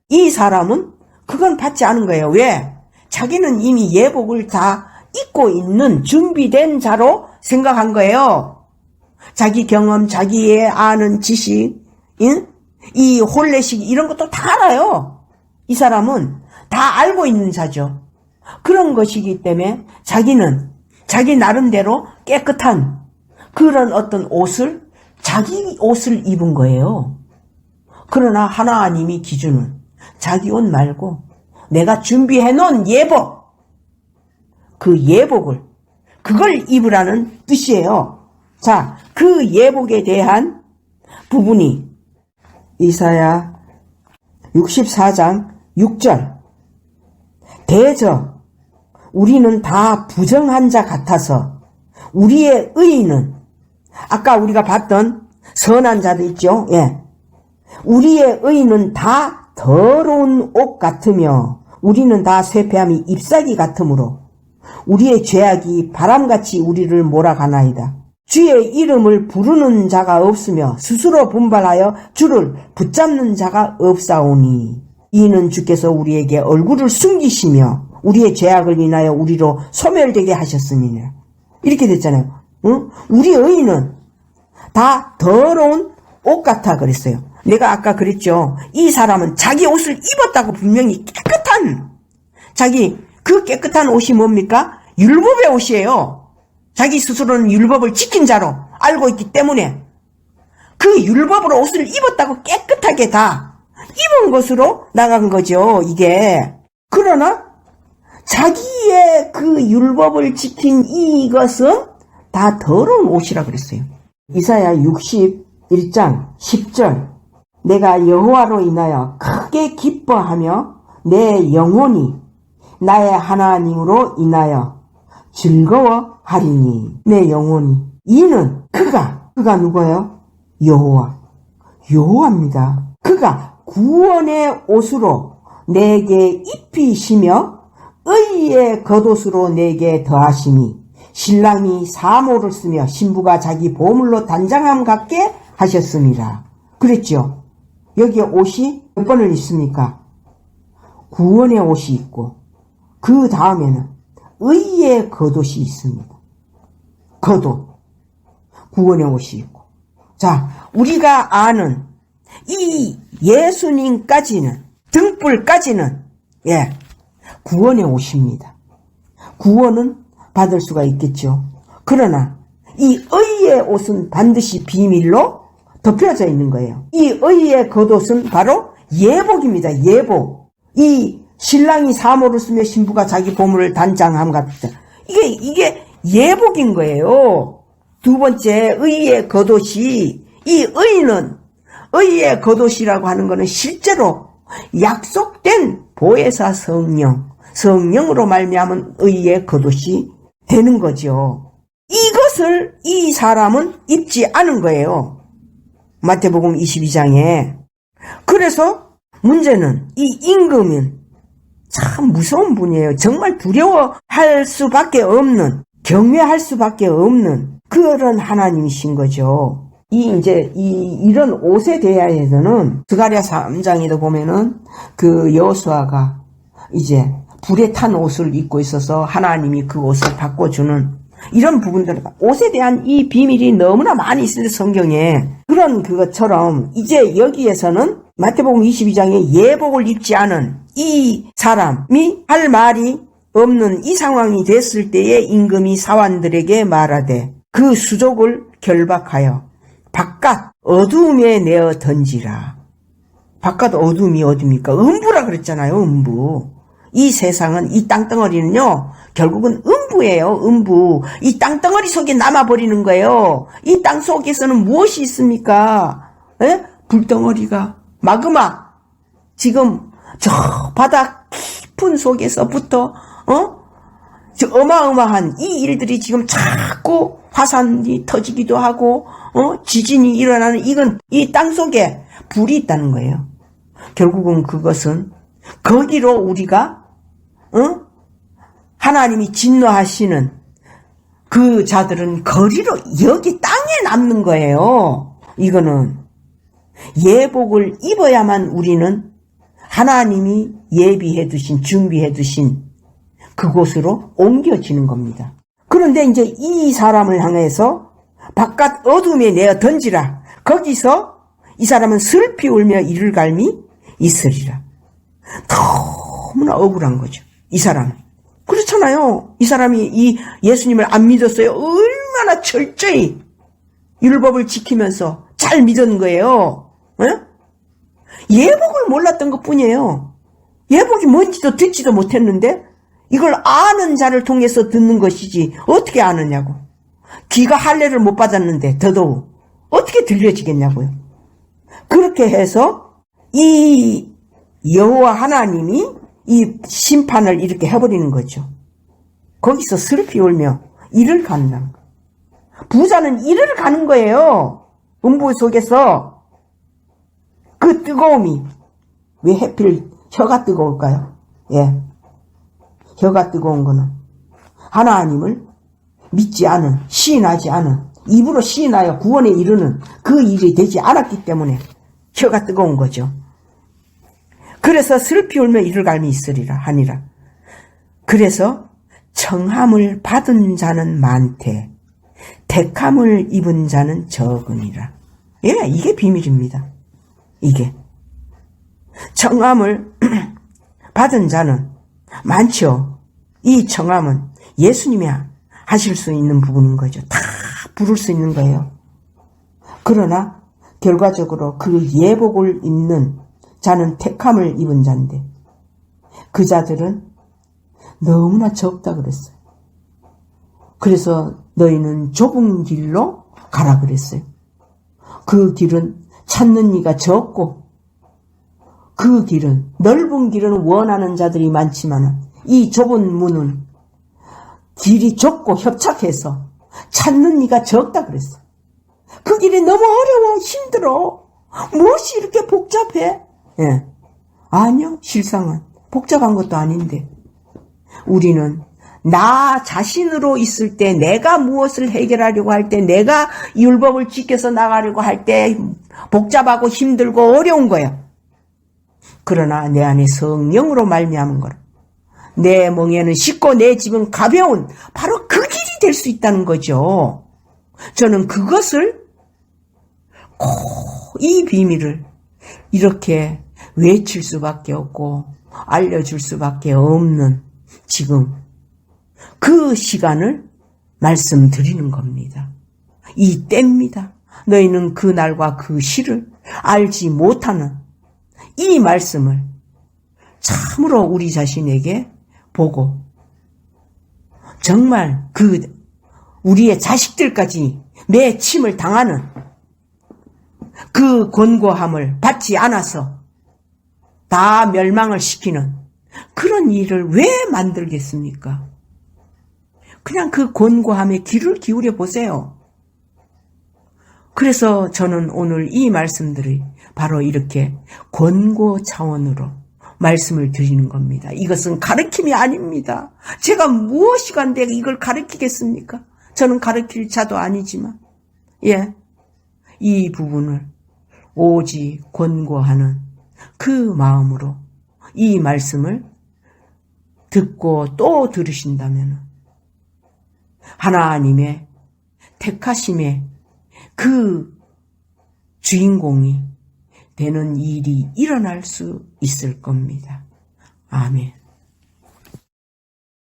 이 사람은 그건 받지 않은 거예요. 왜? 자기는 이미 예복을 다 입고 있는 준비된 자로 생각한 거예요. 자기 경험, 자기의 아는 지식, 이 혼례식 이런 것도 다 알아요. 이 사람은 다 알고 있는 자죠. 그런 것이기 때문에 자기는 자기 나름대로 깨끗한 그런 어떤 옷을, 자기 옷을 입은 거예요. 그러나 하나님이 기준은 자기 옷 말고 내가 준비해 놓은 예복, 그 예복을, 그걸 입으라는 뜻이에요. 자, 그 예복에 대한 부분이 이사야 64장 6절. 대저 우리는 다 부정한 자 같아서 우리의 의인은, 아까 우리가 봤던 선한 자도 있죠. 예. 우리의 의인은 다 더러운 옷 같으며 우리는 다 쇠폐함이 잎사귀 같으므로 우리의 죄악이 바람같이 우리를 몰아가나이다. 주의 이름을 부르는 자가 없으며 스스로 분발하여 주를 붙잡는 자가 없사오니 이는 주께서 우리에게 얼굴을 숨기시며 우리의 죄악을 인하여 우리로 소멸되게 하셨음이니라. 이렇게 됐잖아요. 응? 우리 의인은 다 더러운 옷 같아 그랬어요. 내가 아까 그랬죠. 이 사람은 자기 옷을 입었다고 분명히 깨끗한, 자기 그 깨끗한 옷이 뭡니까? 율법의 옷이에요. 자기 스스로는 율법을 지킨 자로 알고 있기 때문에 그 율법으로 옷을 입었다고 깨끗하게 다 입은 것으로 나간 거죠, 이게. 그러나 자기의 그 율법을 지킨 이것은 다 더러운 옷이라 그랬어요. 이사야 61장 10절. 내가 여호와로 인하여 크게 기뻐하며 내 영혼이 나의 하나님으로 인하여 즐거워하리니. 내 영혼이. 이는 그가 누구예요? 여호와입니다. 그가 구원의 옷으로 내게 입히시며 의의 겉옷으로 내게 더하시니 신랑이 사모를 쓰며 신부가 자기 보물로 단장함 같게 하셨습니다. 그랬죠. 여기에 옷이 몇 번을 있습니까? 구원의 옷이 있고 그 다음에는 의의 겉옷이 있습니다. 겉옷, 구원의 옷이 있고. 자, 우리가 아는 이 예수님까지는, 등불까지는 구원의 옷입니다. 구원은 받을 수가 있겠죠. 그러나 이 의의 옷은 반드시 비밀로 덮여져 있는 거예요. 이 의의 겉옷은 바로 예복입니다. 예복. 이 신랑이 사모를 쓰며 신부가 자기 보물을 단장함 같다. 이게 예복인 거예요. 두 번째, 의의 겉옷이, 이 의의 겉옷이라고 하는 것은 실제로 약속된 보혜사 성령으로 말미암은 의의 겉옷이 되는 거죠. 이것을 이 사람은 입지 않은 거예요. 마태복음 22장에. 그래서 문제는 이 임금은 참 무서운 분이에요. 정말 두려워할 수밖에 없는, 경외할 수밖에 없는 그런 하나님이신 거죠. 이런 옷에 대하여서는 스가랴 3장에도 보면은 그 여호수아가 이제 불에 탄 옷을 입고 있어서 하나님이 그 옷을 바꿔주는 이런 부분들, 옷에 대한 이 비밀이 너무나 많이 있는데 성경에 그런 그것처럼 이제 여기에서는 마태복음 22장에 예복을 입지 않은 이 사람이 할 말이 없는 이 상황이 됐을 때에 임금이 사환들에게 말하되 그 수족을 결박하여 바깥 어두움에 내어 던지라. 바깥 어두움이 어디입니까? 음부라 그랬잖아요. 음부. 이 세상은, 이 땅덩어리는요, 결국은 음부예요. 음부. 이 땅덩어리 속에 남아버리는 거예요. 이 땅 속에서는 무엇이 있습니까? 에? 불덩어리가, 마그마. 지금 저 바다 깊은 속에서부터 저 어마어마한 이 일들이 지금 자꾸 화산이 터지기도 하고 지진이 일어나는, 이건 이 땅 속에 불이 있다는 거예요. 결국은 그것은 거기로 우리가 하나님이 진노하시는 그 자들은 거리로 여기 땅에 남는 거예요. 이거는 예복을 입어야만 우리는 하나님이 예비해 두신, 준비해 두신 그곳으로 옮겨지는 겁니다. 그런데 이제 이 사람을 향해서 바깥 어둠에 내어 던지라. 거기서 이 사람은 슬피 울며 이를 갈미 있으리라. 너무나 억울한 거죠. 이 사람. 그렇잖아요. 이 사람이 이 예수님을 안 믿었어요. 얼마나 철저히 율법을 지키면서 잘 믿은 거예요. 예복을 몰랐던 것 뿐이에요. 예복이 뭔지도 듣지도 못했는데 이걸 아는 자를 통해서 듣는 것이지 어떻게 아느냐고. 귀가 할례를 못 받았는데 더더욱 어떻게 들려지겠냐고요. 그렇게 해서 이 여호와 하나님이 이 심판을 이렇게 해버리는 거죠. 거기서 슬피 울며 이를 간다. 부자는 이를 가는 거예요. 음부 속에서. 그 뜨거움이 왜 하필 혀가 뜨거울까요? 예, 혀가 뜨거운 거는 하나님을 믿지 않은, 시인하지 않은, 입으로 시인하여 구원에 이르는 그 일이 되지 않았기 때문에 혀가 뜨거운 거죠. 그래서 슬피 울며 이를 갈미 있으리라 하니라. 그래서 청함을 받은 자는 많되 택함을 입은 자는 적으니라. 예, 이게 비밀입니다. 이게 청함을 받은 자는 많죠. 이 청함은 예수님이 하실 수 있는 부분인 거죠. 다 부를 수 있는 거예요. 그러나 결과적으로 그 예복을 입는 자는 택함을 입은 자인데 그 자들은 너무나 적다 그랬어요. 그래서 너희는 좁은 길로 가라 그랬어요. 그 길은 찾는 이가 적고 그 길은, 넓은 길은 원하는 자들이 많지만 이 좁은 문은 길이 좁고 협착해서 찾는 이가 적다 그랬어요. 그 길이 너무 어려워, 힘들어. 무엇이 이렇게 복잡해? 예. 아니요, 실상은 복잡한 것도 아닌데 우리는 나 자신으로 있을 때, 내가 무엇을 해결하려고 할 때, 내가 율법을 지켜서 나가려고 할 때 복잡하고 힘들고 어려운 거예요. 그러나 내 안에 성령으로 말미암은 거라. 내 멍에는 쉽고 내 집은 가벼운, 바로 그 길이 될 수 있다는 거죠. 저는 그것을 꼭 이 비밀을 이렇게 외칠 수밖에 없고 알려줄 수밖에 없는 지금 그 시간을 말씀드리는 겁니다. 이 때입니다. 너희는 그 날과 그 시를 알지 못하는 이 말씀을 참으로 우리 자신에게 보고 정말 우리의 자식들까지 매침을 당하는 그 권고함을 받지 않아서 다 멸망을 시키는 그런 일을 왜 만들겠습니까? 그냥 그 권고함에 귀를 기울여 보세요. 그래서 저는 오늘 이 말씀들이 바로 이렇게 권고 차원으로 말씀을 드리는 겁니다. 이것은 가르침이 아닙니다. 제가 무엇이간데 이걸 가르치겠습니까? 저는 가르칠 자도 아니지만, 이 부분을 오직 권고하는 그 마음으로 이 말씀을 듣고 또 들으신다면 하나님의 택하심의 그 주인공이 되는 일이 일어날 수 있을 겁니다. 아멘.